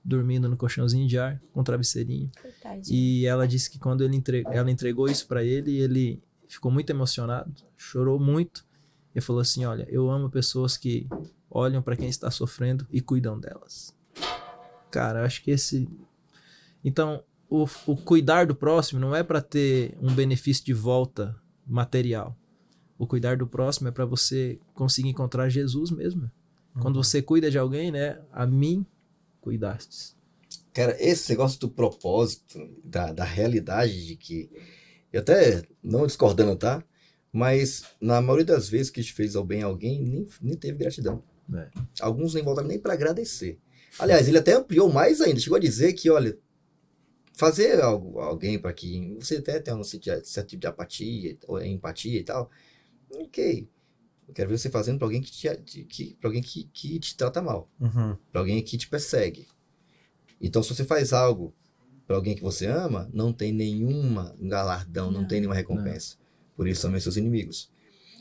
Dormindo no colchãozinho de ar, com um travesseirinho. Verdade. E ela disse que quando ela entregou isso pra ele, ele ficou muito emocionado, chorou muito. E falou assim, olha, eu amo pessoas que olham pra quem está sofrendo e cuidam delas. Cara, acho que esse... Então, o cuidar do próximo não é pra ter um benefício de volta material. O cuidar do próximo é pra você conseguir encontrar Jesus mesmo. Quando você cuida de alguém, né? A mim cuidastes. Cara, esse negócio do propósito, da realidade de que... Eu até, não discordando, tá? Mas na maioria das vezes que a gente fez ao bem a alguém, nem teve gratidão. Alguns nem voltaram nem para agradecer. Aliás, ele até ampliou mais ainda. Chegou a dizer que, olha, fazer alguém para que você até tenha um certo tipo de apatia, ou empatia e tal, ok. Eu quero ver você fazendo para alguém que te trata mal. Para alguém que te persegue. Então, se você faz algo para alguém que você ama, não tem nenhuma galardão, não tem nenhuma recompensa. Por isso são seus inimigos.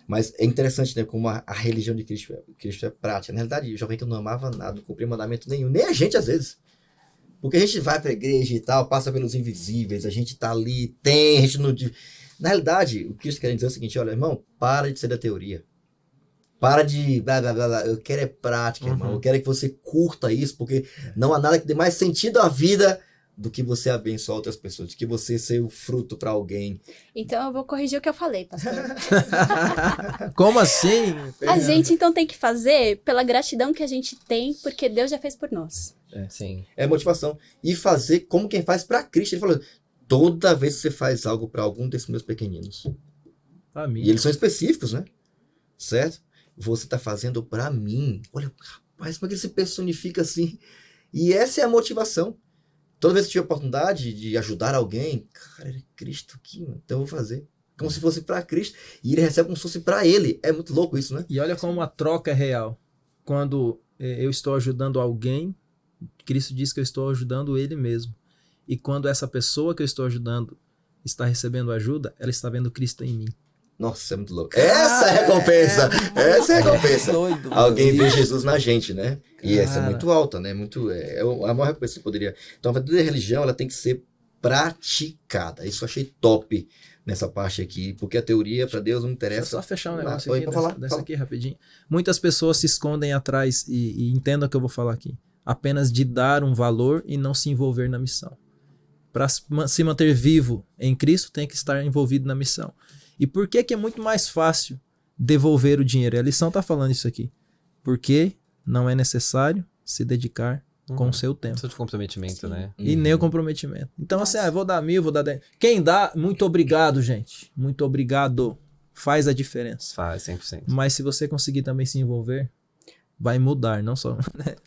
Mas é interessante, né, como a religião de Cristo é prática. Na realidade, o jovem que não amava nada, não cumpria mandamento nenhum. Nem a gente, às vezes. Porque a gente vai pra igreja e tal, passa pelos invisíveis, a gente tá ali, a gente não... Na realidade, o que eles querem dizer é o seguinte, olha, irmão, para de ser da teoria. Para de blá, blá, blá, blá. Eu quero é prática, irmão. Eu quero que você curta isso, porque não há nada que dê mais sentido à vida do que você abençoar outras pessoas, do que você ser o fruto para alguém. Então eu vou corrigir o que eu falei, pastor. Como assim? A gente então tem que fazer pela gratidão que a gente tem, porque Deus já fez por nós. Sim. É motivação. E fazer como quem faz para Cristo. Ele falou, toda vez que você faz algo para algum desses meus pequeninos, Família. E eles são específicos, né? Certo? Você tá fazendo pra mim. Olha, rapaz, como é que ele se personifica assim? E essa é a motivação. Toda vez que tiver oportunidade de ajudar alguém, cara, é Cristo aqui, mano, então eu vou fazer. Como se fosse pra Cristo. E ele recebe como se fosse pra ele. É muito louco isso, né? E olha como a troca é real. Quando eu estou ajudando alguém, Cristo diz que eu estou ajudando ele mesmo. E quando essa pessoa que eu estou ajudando está recebendo ajuda, ela está vendo Cristo em mim. Nossa, é muito louco. Essa é a recompensa. Essa é a recompensa. Doido. Alguém vê Jesus na gente, né? E essa é Cara. muito alta, né? É a maior recompensa que você poderia. Então, a verdadeira religião, ela tem que ser praticada. Isso eu achei top nessa parte aqui, porque a teoria para Deus não Deixa eu interessa. só fechar um Vai lá, negócio pode aqui, falar, dessa fala. aqui rapidinho. Muitas pessoas se escondem atrás, e entendam o que eu vou falar aqui, apenas de dar um valor e não se envolver na missão. Para se manter vivo em Cristo, tem que estar envolvido na missão. E por que que é muito mais fácil devolver o dinheiro? A lição está falando isso aqui. Porque não é necessário se dedicar com o seu tempo. Isso de comprometimento, né? E nem o comprometimento. Então, assim, eu vou dar 1.000, vou dar 10. Quem dá, muito obrigado, gente. Muito obrigado. Faz a diferença. Faz, 100%. Mas se você conseguir também se envolver, vai mudar, não só.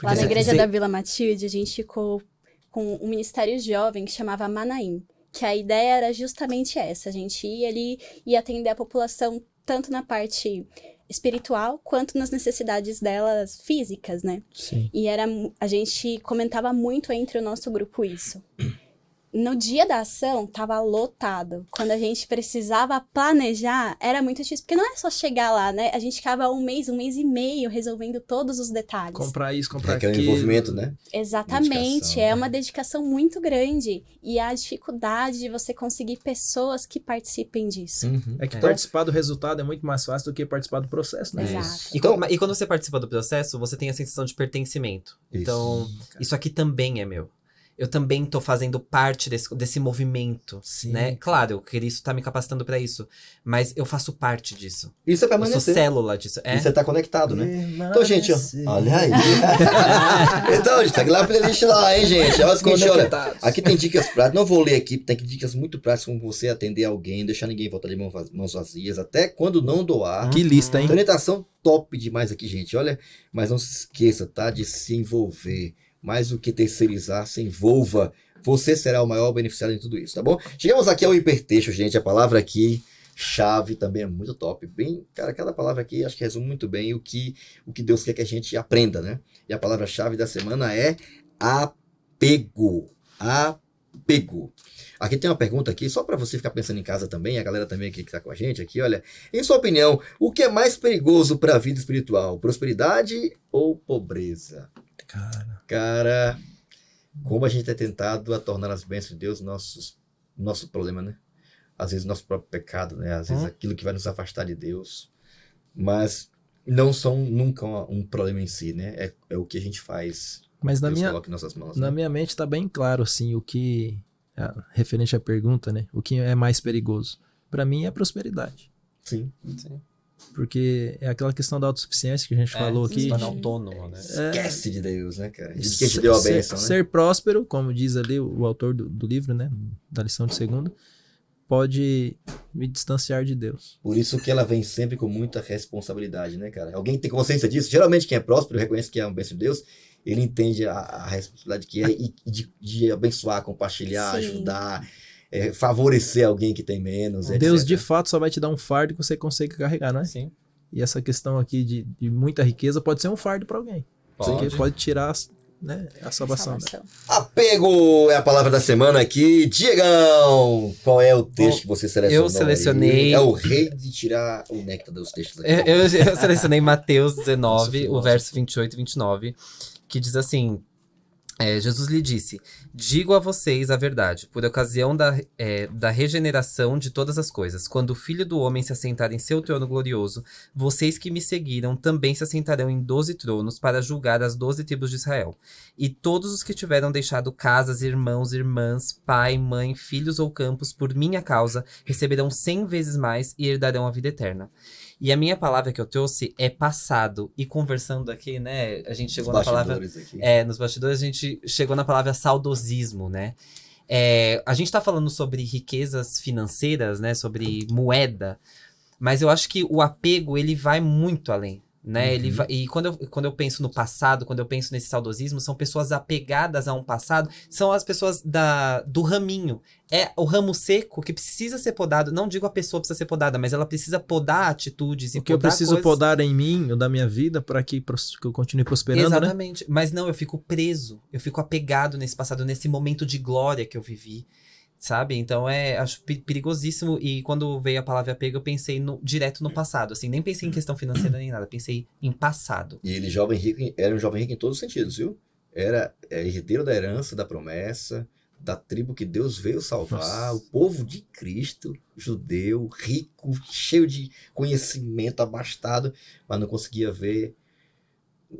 Lá na igreja da Vila Matilde, a gente ficou com um ministério jovem que chamava Manaim. Que a ideia era justamente essa. A gente ia ali e atender a população tanto na parte espiritual quanto nas necessidades delas físicas, né? Sim. E a gente comentava muito entre o nosso grupo isso. No dia da ação, tava lotado. Quando a gente precisava planejar, era muito difícil. Porque não é só chegar lá, né? A gente ficava um mês e meio resolvendo todos os detalhes. Comprar isso, comprar Aquele aquilo. envolvimento, né? Exatamente. Dedicação, É né? uma dedicação muito grande. E a dificuldade de você conseguir pessoas que participem disso. É que É. participar do resultado é muito mais fácil do que participar do processo, né? Exato. E quando você participa do processo, você tem a sensação de pertencimento. Isso. Então, isso aqui também é meu. Eu também tô fazendo parte desse movimento, Sim. né? Claro, o Cristo tá me capacitando pra isso. Mas eu faço parte disso. Isso é Eu sou permanecer. célula disso. É. E você tá conectado, né? Então, gente, ó, olha aí. Então, gente, tá lá a playlist lá, hein, gente? Olha o seguinte, olha. Conectados. Aqui tem dicas práticas. Não vou ler aqui, tem dicas muito práticas como você atender alguém, deixar ninguém voltar de mãos vazias, até quando não doar. Que lista, hein? Orientação top demais aqui, gente. Olha, mas não se esqueça, tá? De se envolver. Mais do que terceirizar, se envolva. Você será o maior beneficiário de tudo isso, tá bom? Chegamos aqui ao hipertexto, gente. A palavra aqui, chave, também é muito top. Bem, cara, cada palavra aqui acho que resume muito bem o que Deus quer que a gente aprenda, né? E a palavra-chave da semana é apego. Apego. Aqui tem uma pergunta aqui, só para você ficar pensando em casa também, a galera também aqui que tá com a gente aqui, olha. Em sua opinião, o que é mais perigoso para a vida espiritual? Prosperidade ou pobreza? Cara, como a gente é tentado a tornar as bênçãos de Deus nosso problema, né? Às vezes nosso próprio pecado, né? Às vezes aquilo que vai nos afastar de Deus. Mas não são nunca um problema em si, né? É o que a gente faz. Mas Deus coloca em nossas mãos. na Né? minha mente tá bem claro, assim, o que... referente à pergunta, né? O que é mais perigoso? Para mim é a prosperidade. Sim. Porque é aquela questão da autossuficiência que a gente falou Se aqui. tornar autônomo, né? Esquece de Deus, né, cara? De quem te deu a bênção, né? Ser próspero, como diz ali o autor do livro, né? Da lição de segunda, pode me distanciar de Deus. Por isso que ela vem sempre com muita responsabilidade, né, cara? Alguém tem consciência disso? Geralmente quem é próspero reconhece que é uma bênção de Deus, ele entende a responsabilidade que é de abençoar, compartilhar, Sim. ajudar, favorecer alguém que tem menos, Deus etc. de fato só vai te dar um fardo que você consegue carregar, né? Sim. E essa questão aqui de muita riqueza pode ser um fardo para alguém. Porque pode tirar, né, a salvação. Né? Apego é a palavra da semana aqui. Diegão, qual é o texto que você selecionou? eu selecionei- aí? É o rei de tirar o néctar dos textos aqui. Eu selecionei Mateus 19, o filósofo. verso 28 e 29, que diz assim: Jesus lhe disse: digo a vocês a verdade, por ocasião da regeneração de todas as coisas. Quando o Filho do Homem se assentar em seu trono glorioso, vocês que me seguiram também se assentarão em 12 tronos para julgar as 12 tribos de Israel. E todos os que tiveram deixado casas, irmãos, irmãs, pai, mãe, filhos ou campos por minha causa, receberão 100 vezes mais e herdarão a vida eterna. E a minha palavra que eu trouxe é passado. E conversando aqui, né, a gente chegou na palavra... Bastidores aqui. Nos bastidores a gente chegou na palavra saudosismo, né? A gente tá falando sobre riquezas financeiras, né? Sobre moeda. Mas eu acho que o apego, ele vai muito além, né? Ele vai, e quando eu penso no passado, quando eu penso nesse saudosismo, são pessoas apegadas a um passado, são as pessoas do raminho. É o ramo seco que precisa ser podado. Não digo a pessoa precisa ser podada, mas ela precisa podar atitudes e O que eu podar preciso coisas. podar em mim, ou da minha vida, para que eu continue prosperando, né? Exatamente. Mas não, eu fico preso. Eu fico apegado nesse passado, nesse momento de glória que eu vivi. Sabe? Então acho perigosíssimo. E quando veio a palavra apego, eu pensei direto no passado. Assim, nem pensei em questão financeira nem nada. Pensei em passado. E ele, jovem rico, era um jovem rico em todos os sentidos, viu? Era herdeiro da herança, da promessa, da tribo que Deus veio salvar, Nossa. o povo de Cristo, judeu, rico, cheio de conhecimento, abastado, mas não conseguia ver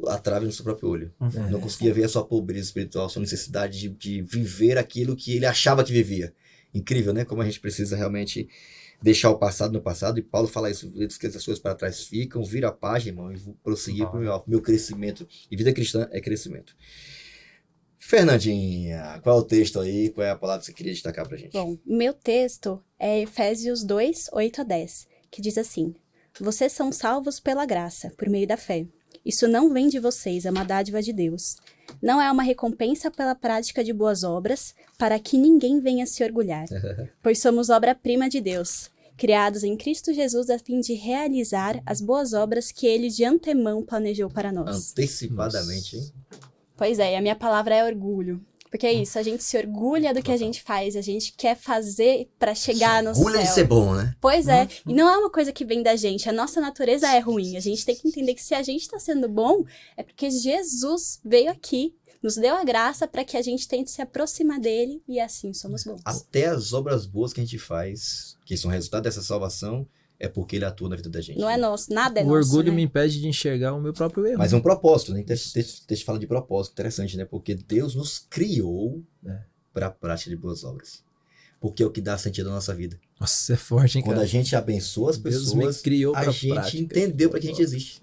a trave no seu próprio olho. Não conseguia ver a sua pobreza espiritual, a sua necessidade de viver aquilo que ele achava que vivia. Incrível, né? Como a gente precisa realmente deixar o passado no passado. E Paulo fala isso, que as coisas para trás ficam, vira a página, irmão, e vou prosseguir para o meu crescimento. E vida cristã é crescimento. Fernandinha, qual é o texto aí? Qual é a palavra que você queria destacar pra gente? Bom, meu texto é Efésios 2, 8 a 10, que diz assim: Vocês são salvos pela graça, por meio da fé. Isso não vem de vocês, é uma dádiva de Deus. Não é uma recompensa pela prática de boas obras, para que ninguém venha se orgulhar. Pois somos obra-prima de Deus, criados em Cristo Jesus a fim de realizar as boas obras que Ele de antemão planejou para nós. Antecipadamente, hein? Pois é, e a minha palavra é orgulho. Porque é isso, a gente se orgulha do que a gente faz, a gente quer fazer para chegar no céu. Orgulho de ser bom, né? Pois é, e não é uma coisa que vem da gente, a nossa natureza é ruim. A gente tem que entender que se a gente tá sendo bom, é porque Jesus veio aqui, nos deu a graça para que a gente tente se aproximar dele e assim somos bons. Até as obras boas que a gente faz, que são resultado dessa salvação, é porque ele atua na vida da gente. Não é nosso, nada é O nosso, orgulho né? me impede de enxergar o meu próprio erro. Mas é um propósito, né? Texto fala de propósito, interessante, né? Porque Deus nos criou para a prática de boas obras. Porque é o que dá sentido à nossa vida. Nossa, é forte, hein, Quando cara? a gente abençoa as Deus pessoas, me criou a pra gente prática. entendeu para que a gente existe.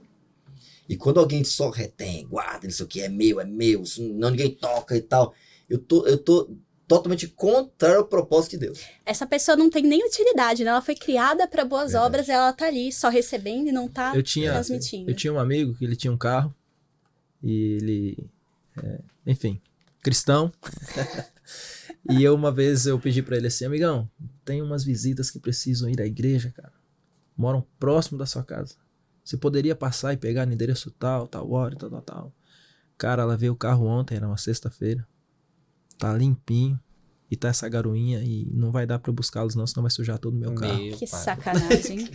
E quando alguém só retém, guarda, isso aqui é meu, não ninguém toca e tal. Eu tô totalmente contrário ao propósito de Deus. Essa pessoa não tem nem utilidade, né? Ela foi criada para boas Verdade. obras e ela tá ali só recebendo e não tá transmitindo. Eu tinha um amigo que ele tinha um carro e ele, enfim, cristão. E uma vez eu pedi pra ele assim: amigão, tem umas visitas que precisam ir à igreja, cara. Moram próximo da sua casa. Você poderia passar e pegar no endereço tal hora, tal. Cara, ela veio o carro ontem, era uma sexta-feira. Tá limpinho. E tá essa garoinha e não vai dar pra eu buscá-los não, senão vai sujar todo o meu carro. Que sacanagem.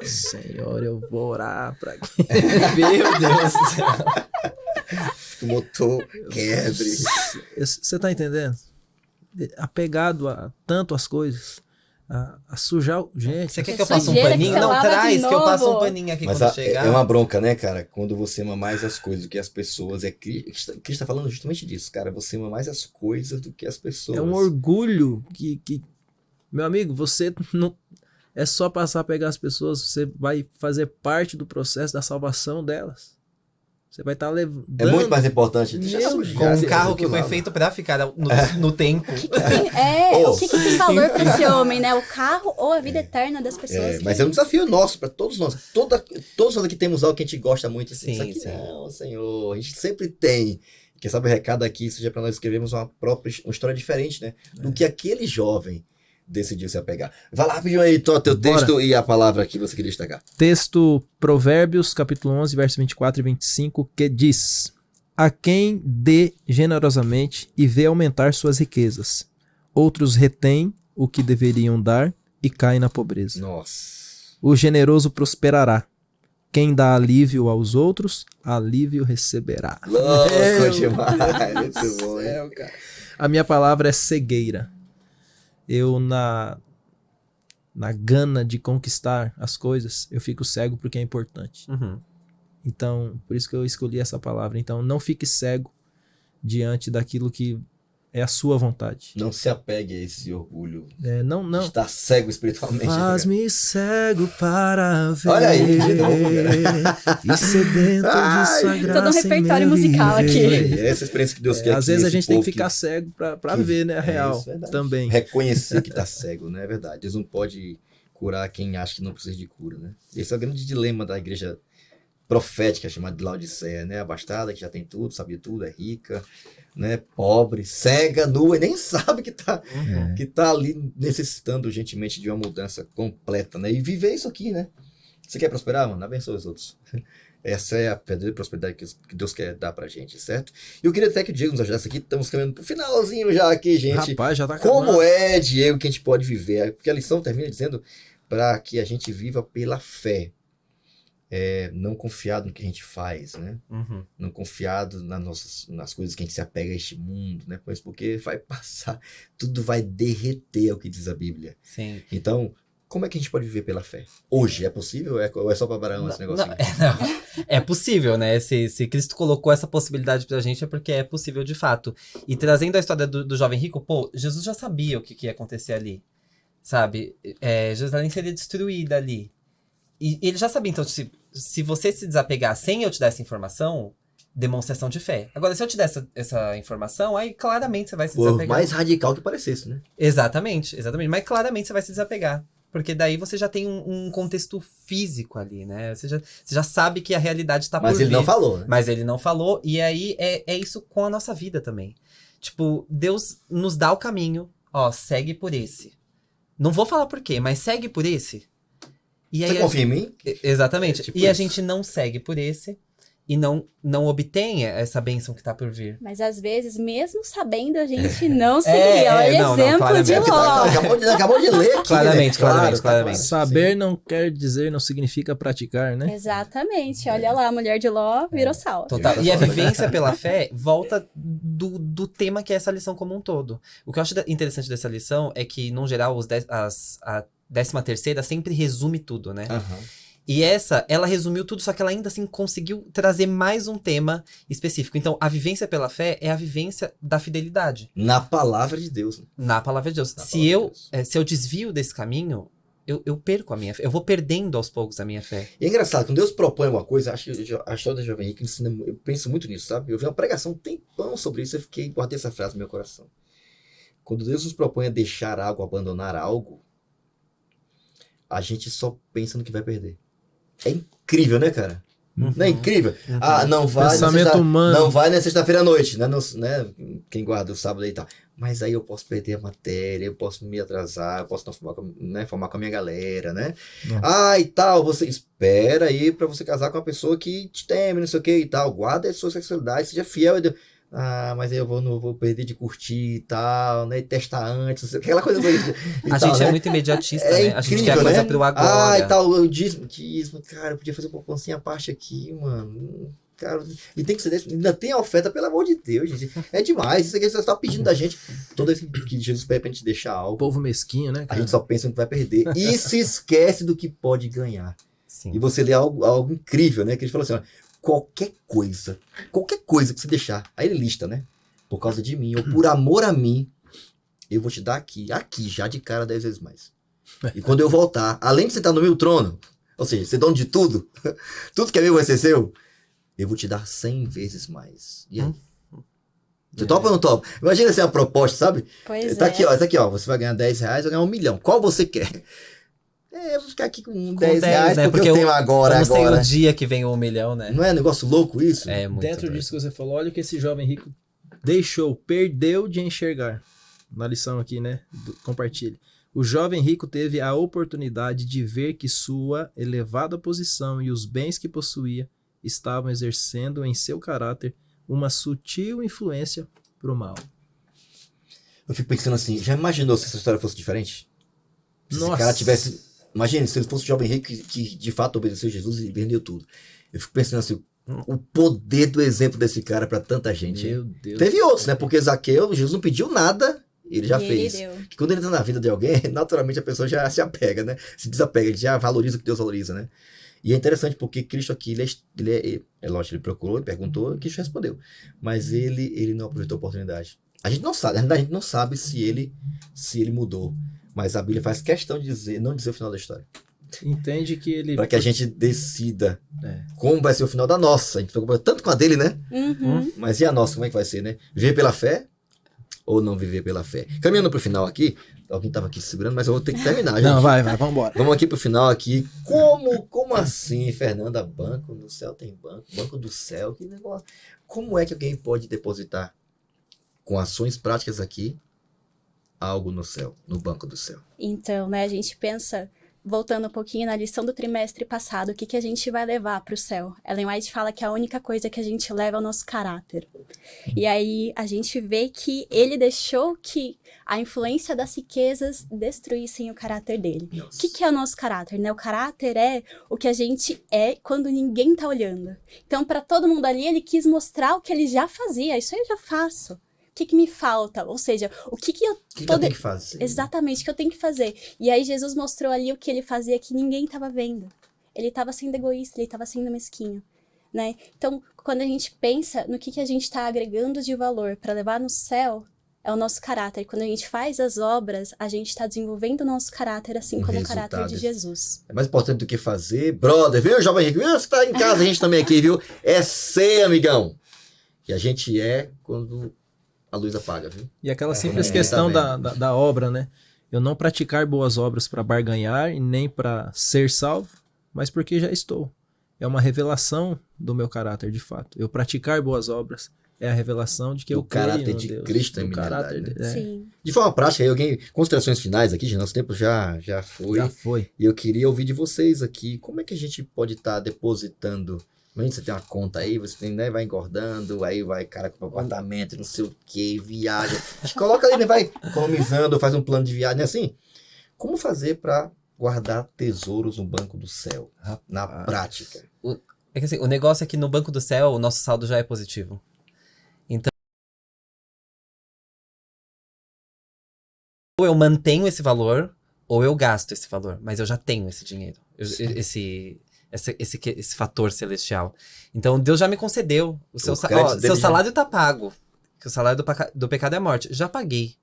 Senhor, eu vou orar pra que Meu Deus do céu. O motor quebre. Você tá entendendo? Apegado a tanto as coisas, a sujar. Gente, Você quer Que que eu passe um sujeira que paninho? você Não, lava de traz que eu passo um novo. paninho aqui Mas quando chegar. é uma bronca, né, cara? Quando você ama mais as coisas do que as pessoas. Cristo tá falando justamente disso, cara. Você ama mais as coisas do que as pessoas. é um orgulho que. Meu amigo, você não. É só passar a pegar as pessoas, você vai fazer parte do processo da salvação delas. Você vai estar levando. É muito mais importante. Com um carro que foi feito pra ficar no tempo. O que tem valor para esse homem, né? O carro ou a vida eterna das pessoas? Mas é um desafio nosso, para todos nós. Todos nós aqui temos algo que a gente gosta muito. Assim, Sim, isso aqui sim. não, Senhor. A gente sempre tem. Quem sabe o recado aqui seja para nós escrevermos uma história diferente, né? Do que aquele jovem decidiu se apegar. Vai lá, rapidinho aí, teu texto e a palavra que você queria destacar. Texto Provérbios, capítulo 11, versos 24 e 25, que diz: A quem dê generosamente e vê aumentar suas riquezas. Outros retêm o que deveriam dar e caem na pobreza. Nossa. O generoso prosperará. Quem dá alívio aos outros, alívio receberá. Louco demais. Muito bom, hein? A minha palavra é cegueira. Eu, na gana de conquistar as coisas, eu fico cego porque é importante. Uhum. Então, por isso que eu escolhi essa palavra. Então, não fique cego diante daquilo que é a sua vontade. Não se apegue a esse orgulho. Não. Estar cego espiritualmente. Faz-me cego para ver. Olha aí, de novo, e sedento de sua graça. Todo um repertório em meu musical viver. aqui. É essa experiência que Deus quer. Às que vezes a esse gente tem que povo ficar cego pra que- ver, né? A real isso, verdade. também. Reconhecer que tá cego, né? É verdade. Deus não pode curar quem acha que não precisa de cura, né? Esse é o grande dilema da igreja profética, chamada de Laodiceia, né? Abastada, que já tem tudo, sabe de tudo, é rica, né? Pobre, cega, nua, e nem sabe que tá ali necessitando urgentemente de uma mudança completa, né? E viver isso aqui, né? Você quer prosperar, mano? Abençoe os outros. Essa é a verdadeira prosperidade que Deus quer dar pra gente, certo? E eu queria até que o Diego nos ajudasse aqui. Estamos caminhando pro finalzinho já aqui, gente. Rapaz, já tá acabando. Como é, Diego, que a gente pode viver? Porque a lição termina dizendo para que a gente viva pela fé. Não confiado no que a gente faz, né? Uhum. Não confiado nas coisas que a gente se apega a este mundo, né? Pois porque vai passar, tudo vai derreter, é o que diz a Bíblia. Sim. Então, como é que a gente pode viver pela fé? Hoje, é possível ou é só para Abraão esse negócio? É possível, né? Se Cristo colocou essa possibilidade pra gente é porque é possível de fato. E trazendo a história do jovem rico, pô, Jesus já sabia o que ia acontecer ali, sabe? Jerusalém seria destruída ali. E ele já sabia, então, se você se desapegar sem eu te dar essa informação, demonstração de fé. Agora, se eu te der essa informação, aí claramente você vai se Por desapegar. mais radical que parecesse, né? Exatamente. Mas claramente você vai se desapegar. Porque daí você já tem um contexto físico ali, né? Você já sabe que a realidade tá por vir. Mas ele não falou, né? Mas ele não falou, e aí é isso com a nossa vida também. Tipo, Deus nos dá o caminho, ó, segue por esse. Não vou falar por quê, mas segue por esse. E aí Você confia em mim? Exatamente. Tipo e a isso. gente não segue por esse e não obtém essa bênção que tá por vir. Mas às vezes, mesmo sabendo, a gente não seguia. Olha não, exemplo claramente. de Ló. Acabou de ler aqui, Claramente, né? claramente. Saber não quer dizer, não significa praticar, né? Exatamente. Olha lá, a mulher de Ló virou sal. Total. E a vivência pela fé volta do tema que é essa lição como um todo. O que eu acho interessante dessa lição é que, no geral, a 13ª sempre resume tudo, né? Aham. E ela resumiu tudo, só que ela ainda assim conseguiu trazer mais um tema específico. Então, a vivência pela fé é a vivência da fidelidade. Na palavra de Deus. Né? Na palavra de Deus. Na Se palavra de Deus. eu desvio desse caminho, eu perco a minha fé. Eu vou perdendo aos poucos a minha fé. E é engraçado, quando Deus propõe uma coisa, acho que a história da Jovem Rica ensina, eu penso muito nisso, sabe? Eu vi uma pregação um tempão sobre isso, guardei essa frase no meu coração. Quando Deus nos propõe a deixar algo, abandonar algo, a gente só pensa no que vai perder. É incrível, né, cara? Não é incrível? Uhum. Ah, não vai Pensamento humano. Não vai na sexta-feira à noite, né? Quem guarda o sábado aí e tal. Mas aí eu posso perder a matéria, eu posso me atrasar, eu posso não formar com a minha galera, né? Nossa. E tal, você espera aí pra você casar com uma pessoa que te teme, não sei o que e tal. Guarda a sua sexualidade, seja fiel. Mas aí eu não vou perder de curtir e tal, né? E testar antes, não sei o que, aquela coisa. A gente é muito imediatista, né? A gente quer incrível, coisa né? pro agora. E tal, o dízimo, cara, eu podia fazer um pouquinho a parte aqui, mano. Cara, e tem que ser desse. Ainda tem a oferta, pelo amor de Deus, gente. É demais. Isso aqui você está pedindo da gente. Toda vez que Jesus pede pra gente deixar algo, Povo mesquinho, né, a cara? gente só pensa no que vai perder. E se esquece do que pode ganhar. Sim. E você lê algo incrível, né? Que ele falou assim: ó, qualquer coisa que você deixar. Aí ele lista, né? Por causa de mim, ou por amor a mim, eu vou te dar aqui, já de cara 10 vezes mais. E quando eu voltar, além de você estar no meu trono, ou seja, ser dono de tudo, tudo que é meu vai ser seu, eu vou te dar 100 vezes mais. E aí? Você topa ou não topa? Imagina essa proposta, sabe? Pois Tá é. aqui, ó, você vai ganhar 10 reais, vai ganhar 1 milhão. Qual você quer? Eu vou ficar aqui com 10 reais, né? porque eu tenho agora. Eu não sei o dia que vem o 1 milhão, né? Não é um negócio louco isso? É muito Dentro doido. disso que você falou, olha o que esse jovem rico perdeu de enxergar. Na lição aqui, né? Compartilhe. O jovem rico teve a oportunidade de ver que sua elevada posição e os bens que possuía estavam exercendo em seu caráter uma sutil influência pro mal. Eu fico pensando assim, já imaginou se essa história fosse diferente? Se esse Nossa. cara tivesse... Imagina, se ele fosse um jovem rico que de fato obedeceu Jesus e vendeu tudo. Eu fico pensando assim, o poder do exemplo desse cara pra tanta gente. Meu Deus. Teve outros, né? Porque Zaqueu, Jesus não pediu nada, ele já E fez. ele deu. Que quando ele entra na vida de alguém, naturalmente a pessoa já se apega, né? Se desapega, ele já valoriza o que Deus valoriza, né? E é interessante porque Cristo aqui, é lógico, ele procurou, ele perguntou, e Cristo respondeu. Mas ele não aproveitou a oportunidade. A gente não sabe, na verdade a gente não sabe se ele mudou. Mas a Bíblia faz questão de não dizer o final da história. Entende que ele... Para que a gente decida É. como vai ser o final da nossa. A gente preocupa tanto com a dele, né? Uhum. Mas e a nossa, como é que vai ser, né? Viver pela fé ou não viver pela fé. Caminhando pro final aqui, alguém tava aqui segurando, mas eu vou ter que terminar, gente. Não, vai, vambora. Vamos aqui pro final aqui. Como assim, Fernanda? Banco no céu tem banco? Banco do céu? Que negócio. Como é que alguém pode depositar com ações práticas aqui algo no céu, no banco do céu? Então, né, a gente pensa, voltando um pouquinho na lição do trimestre passado, o que, que a gente vai levar para o céu? Ellen White fala que a única coisa que a gente leva é o nosso caráter. E aí a gente vê que ele deixou que a influência das riquezas destruíssem o caráter dele. O que, que é o nosso caráter? Né? O caráter é o que a gente é quando ninguém tá olhando. Então, para todo mundo ali, ele quis mostrar o que ele já fazia. Isso eu já faço. O que, que me falta? Ou seja, o que, que eu... O que eu tenho que fazer? Exatamente, o que eu tenho que fazer. E aí Jesus mostrou ali o que ele fazia que ninguém estava vendo. Ele estava sendo egoísta, ele estava sendo mesquinho, né? Então, quando a gente pensa no que a gente está agregando de valor para levar no céu, é o nosso caráter. Quando a gente faz as obras, a gente está desenvolvendo o nosso caráter, assim como o caráter de Jesus. É mais importante do que fazer. Brother, viu, jovem rico? Viu? Você tá em casa, a gente também aqui, viu? É ser, amigão. E a gente é quando a luz apaga, viu? E aquela simples questão tá da obra, né? Eu não praticar boas obras para barganhar e nem para ser salvo, mas porque já estou. É uma revelação do meu caráter, de fato. Eu praticar boas obras é a revelação de que eu creio caráter no de Deus, Cristo em do minha caráter realidade, de, Sim. De forma prática, aí alguém, considerações finais aqui, gente, nosso tempo já foi. Já foi. E eu queria ouvir de vocês aqui, como é que a gente pode estar depositando? Imagina, você tem uma conta aí, você tem, né, vai engordando, aí vai, cara, com apartamento, não sei o que, viagem. Coloca ali, né, vai economizando, faz um plano de viagem, assim. Como fazer para guardar tesouros no banco do céu, na prática? É que assim, o negócio é que no banco do céu, o nosso saldo já é positivo. Então, ou eu mantenho esse valor, ou eu gasto esse valor. Mas eu já tenho esse dinheiro. Esse fator celestial. Então, Deus já me concedeu. O seu, seu salário tá pago. Que o salário do pecado é a morte. Já paguei.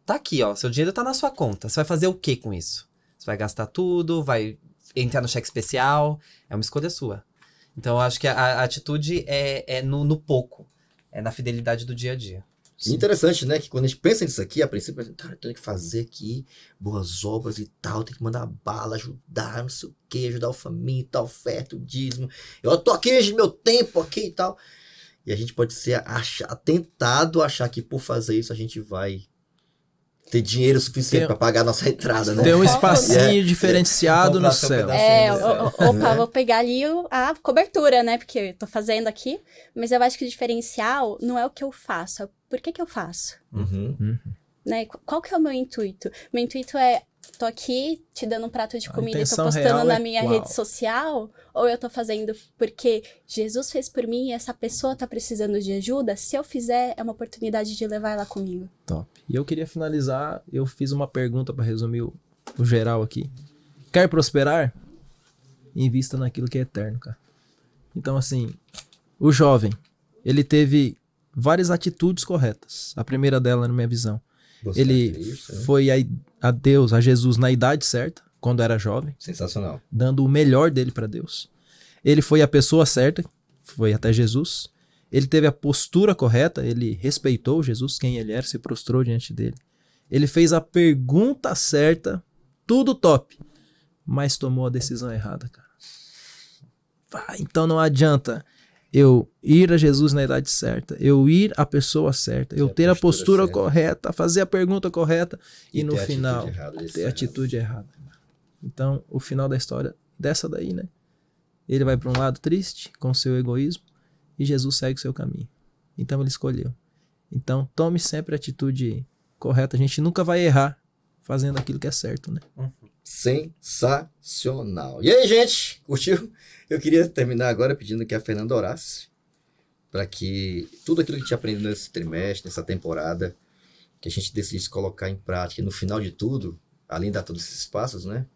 Tá aqui, ó. Seu dinheiro tá na sua conta. Você vai fazer o que com isso? Você vai gastar tudo? Vai entrar no cheque especial? É uma escolha sua. Então, eu acho que a atitude é no pouco. É na fidelidade do dia a dia. Sim. Interessante, né? Que quando a gente pensa nisso aqui, a princípio, eu tenho que fazer aqui boas obras e tal, tem que mandar bala, ajudar, não sei o que, ajudar o faminto, a oferta, o dízimo. Eu tô aqui, meu tempo aqui e tal. E a gente pode ser tentado a achar que por fazer isso a gente vai ter dinheiro suficiente para pagar a nossa entrada, né? Tem um espacinho diferenciado no céu. Opa, vou pegar ali a cobertura, né? Porque eu tô fazendo aqui. Mas eu acho que o diferencial não é o que eu faço, é por que eu faço. Né? Qual que é o meu intuito? Meu intuito é, tô aqui te dando um prato de comida e tô postando na minha rede social? Ou eu tô fazendo porque Jesus fez por mim e essa pessoa tá precisando de ajuda? Se eu fizer, é uma oportunidade de levar ela comigo. Top. E eu queria finalizar, eu fiz uma pergunta para resumir o geral aqui. Quer prosperar? Invista naquilo que é eterno, cara. Então, assim, o jovem, ele teve várias atitudes corretas. A primeira dela, na minha visão, ele foi a Deus, a Jesus, na idade certa, quando era jovem. Sensacional. Dando o melhor dele para Deus. Ele foi a pessoa certa, foi até Jesus. Ele teve a postura correta, ele respeitou Jesus, quem ele era, se prostrou diante dele. Ele fez a pergunta certa, tudo top, mas tomou a decisão errada, cara. Então não adianta eu ir a Jesus na idade certa, eu ir à pessoa certa, eu ter a postura correta, fazer a pergunta correta e no final ter a atitude errada. Então, o final da história dessa daí, né? Ele vai para um lado triste, com seu egoísmo, e Jesus segue o seu caminho. Então, ele escolheu. Então, tome sempre a atitude correta. A gente nunca vai errar fazendo aquilo que é certo, né? Sensacional. E aí, gente? Curtiu? Eu queria terminar agora pedindo que a Fernanda orasse para que tudo aquilo que a gente aprendeu nesse trimestre, nessa temporada, que a gente decidisse colocar em prática. E no final de tudo, além de dar todos esses passos, né?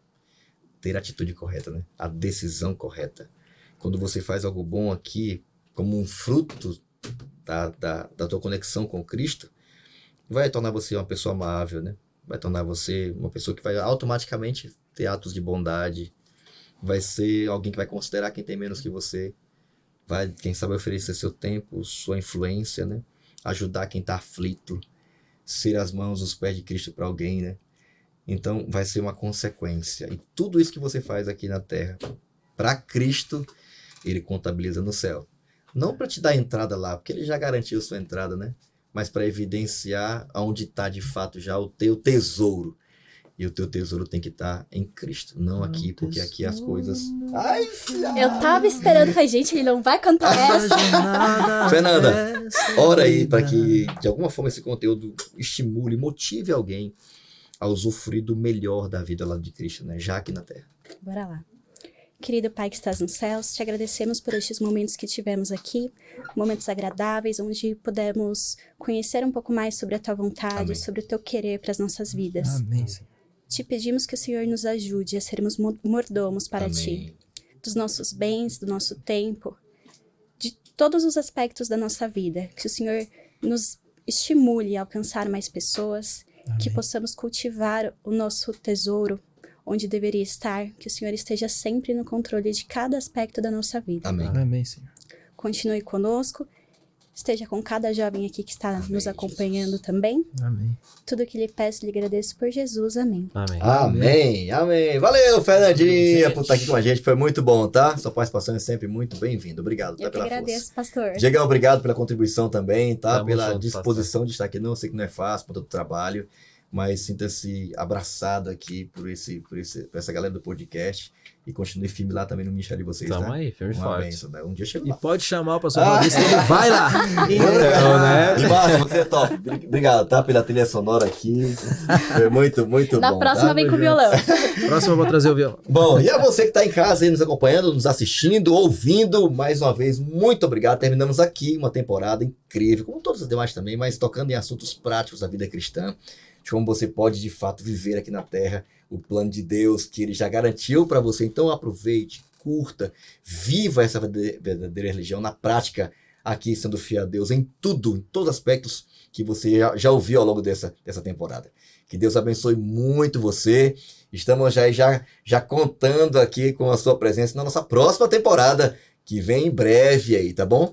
Ter a atitude correta, né? A decisão correta. Quando você faz algo bom aqui, como um fruto da tua conexão com Cristo, vai tornar você uma pessoa amável, né? Vai tornar você uma pessoa que vai automaticamente ter atos de bondade, vai ser alguém que vai considerar quem tem menos que você, vai, quem sabe, oferecer seu tempo, sua influência, né? Ajudar quem está aflito. ser as mãos, os pés de Cristo para alguém, né? Então vai ser uma consequência. E tudo isso que você faz aqui na terra, para Cristo, ele contabiliza no céu. Não para te dar entrada lá, porque ele já garantiu sua entrada, né? Mas para evidenciar onde está de fato já o teu tesouro. E o teu tesouro tem que estar em Cristo, não aqui, porque aqui as coisas... Ai, Eu tava esperando, falei, gente, ele não vai cantar essa. Fernanda, ora aí para que, de alguma forma, esse conteúdo estimule, motive alguém a usufruir do melhor da vida lá de Cristo, né? Já aqui na Terra. Bora lá. Querido Pai que estás nos céus, te agradecemos por estes momentos que tivemos aqui, momentos agradáveis, onde pudemos conhecer um pouco mais sobre a tua vontade, Amém. sobre o teu querer para as nossas vidas. Amém, Senhor. Te pedimos que o Senhor nos ajude a sermos mordomos para ti, Amém. dos nossos bens, do nosso tempo, de todos os aspectos da nossa vida. Que o Senhor nos estimule a alcançar mais pessoas, que possamos cultivar o nosso tesouro onde deveria estar, que o Senhor esteja sempre no controle de cada aspecto da nossa vida. Amém. Amém, Senhor. Continue conosco, esteja com cada jovem aqui que está Amém, nos acompanhando também. Amém. Tudo que lhe peço, lhe agradeço por Jesus. Amém. Amém. Amém, amém. Valeu, Fernandinha, por estar aqui com a gente. Foi muito bom, tá? Sua participação é sempre muito bem-vinda. Obrigado, tá? Eu que Pela agradeço, força. pastor. Diegão, obrigado pela contribuição também, tá? Tamo Pela junto, disposição de estar aqui. Não, eu sei que não é fácil, por todo o trabalho, mas sinta-se abraçado aqui por essa galera do podcast e continue firme lá também no ministério de vocês, Tamo tá? aí, firme e Uma forte. bênção, né? Um dia chega E lá. pode chamar o pastor Maurício, que ele vai lá. Então, né? E Márcio, você é top. Obrigado, tá? Pela trilha sonora aqui. Foi muito, muito Na bom. próxima tá? vem com o violão. Próximo eu vou trazer o violão. Bom, e a você que está em casa aí nos acompanhando, nos assistindo, ouvindo, mais uma vez, muito obrigado. Terminamos aqui uma temporada incrível, como todas as demais também, mas tocando em assuntos práticos da vida cristã, de como você pode de fato viver aqui na Terra o plano de Deus que ele já garantiu para você. Então aproveite, curta, viva essa verdadeira religião na prática, aqui sendo fiel a Deus em tudo, em todos os aspectos que você já ouviu ao longo dessa temporada. Que Deus abençoe muito você. Estamos já contando aqui com a sua presença na nossa próxima temporada, que vem em breve aí, tá bom?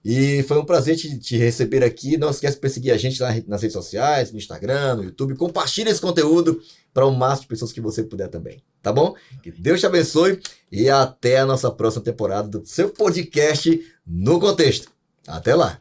E foi um prazer te receber aqui. Não esquece de perseguir a gente lá nas redes sociais, no Instagram, no YouTube. Compartilhe esse conteúdo para o máximo de pessoas que você puder também, tá bom? Que Deus te abençoe e até a nossa próxima temporada do seu podcast No Contexto. Até lá!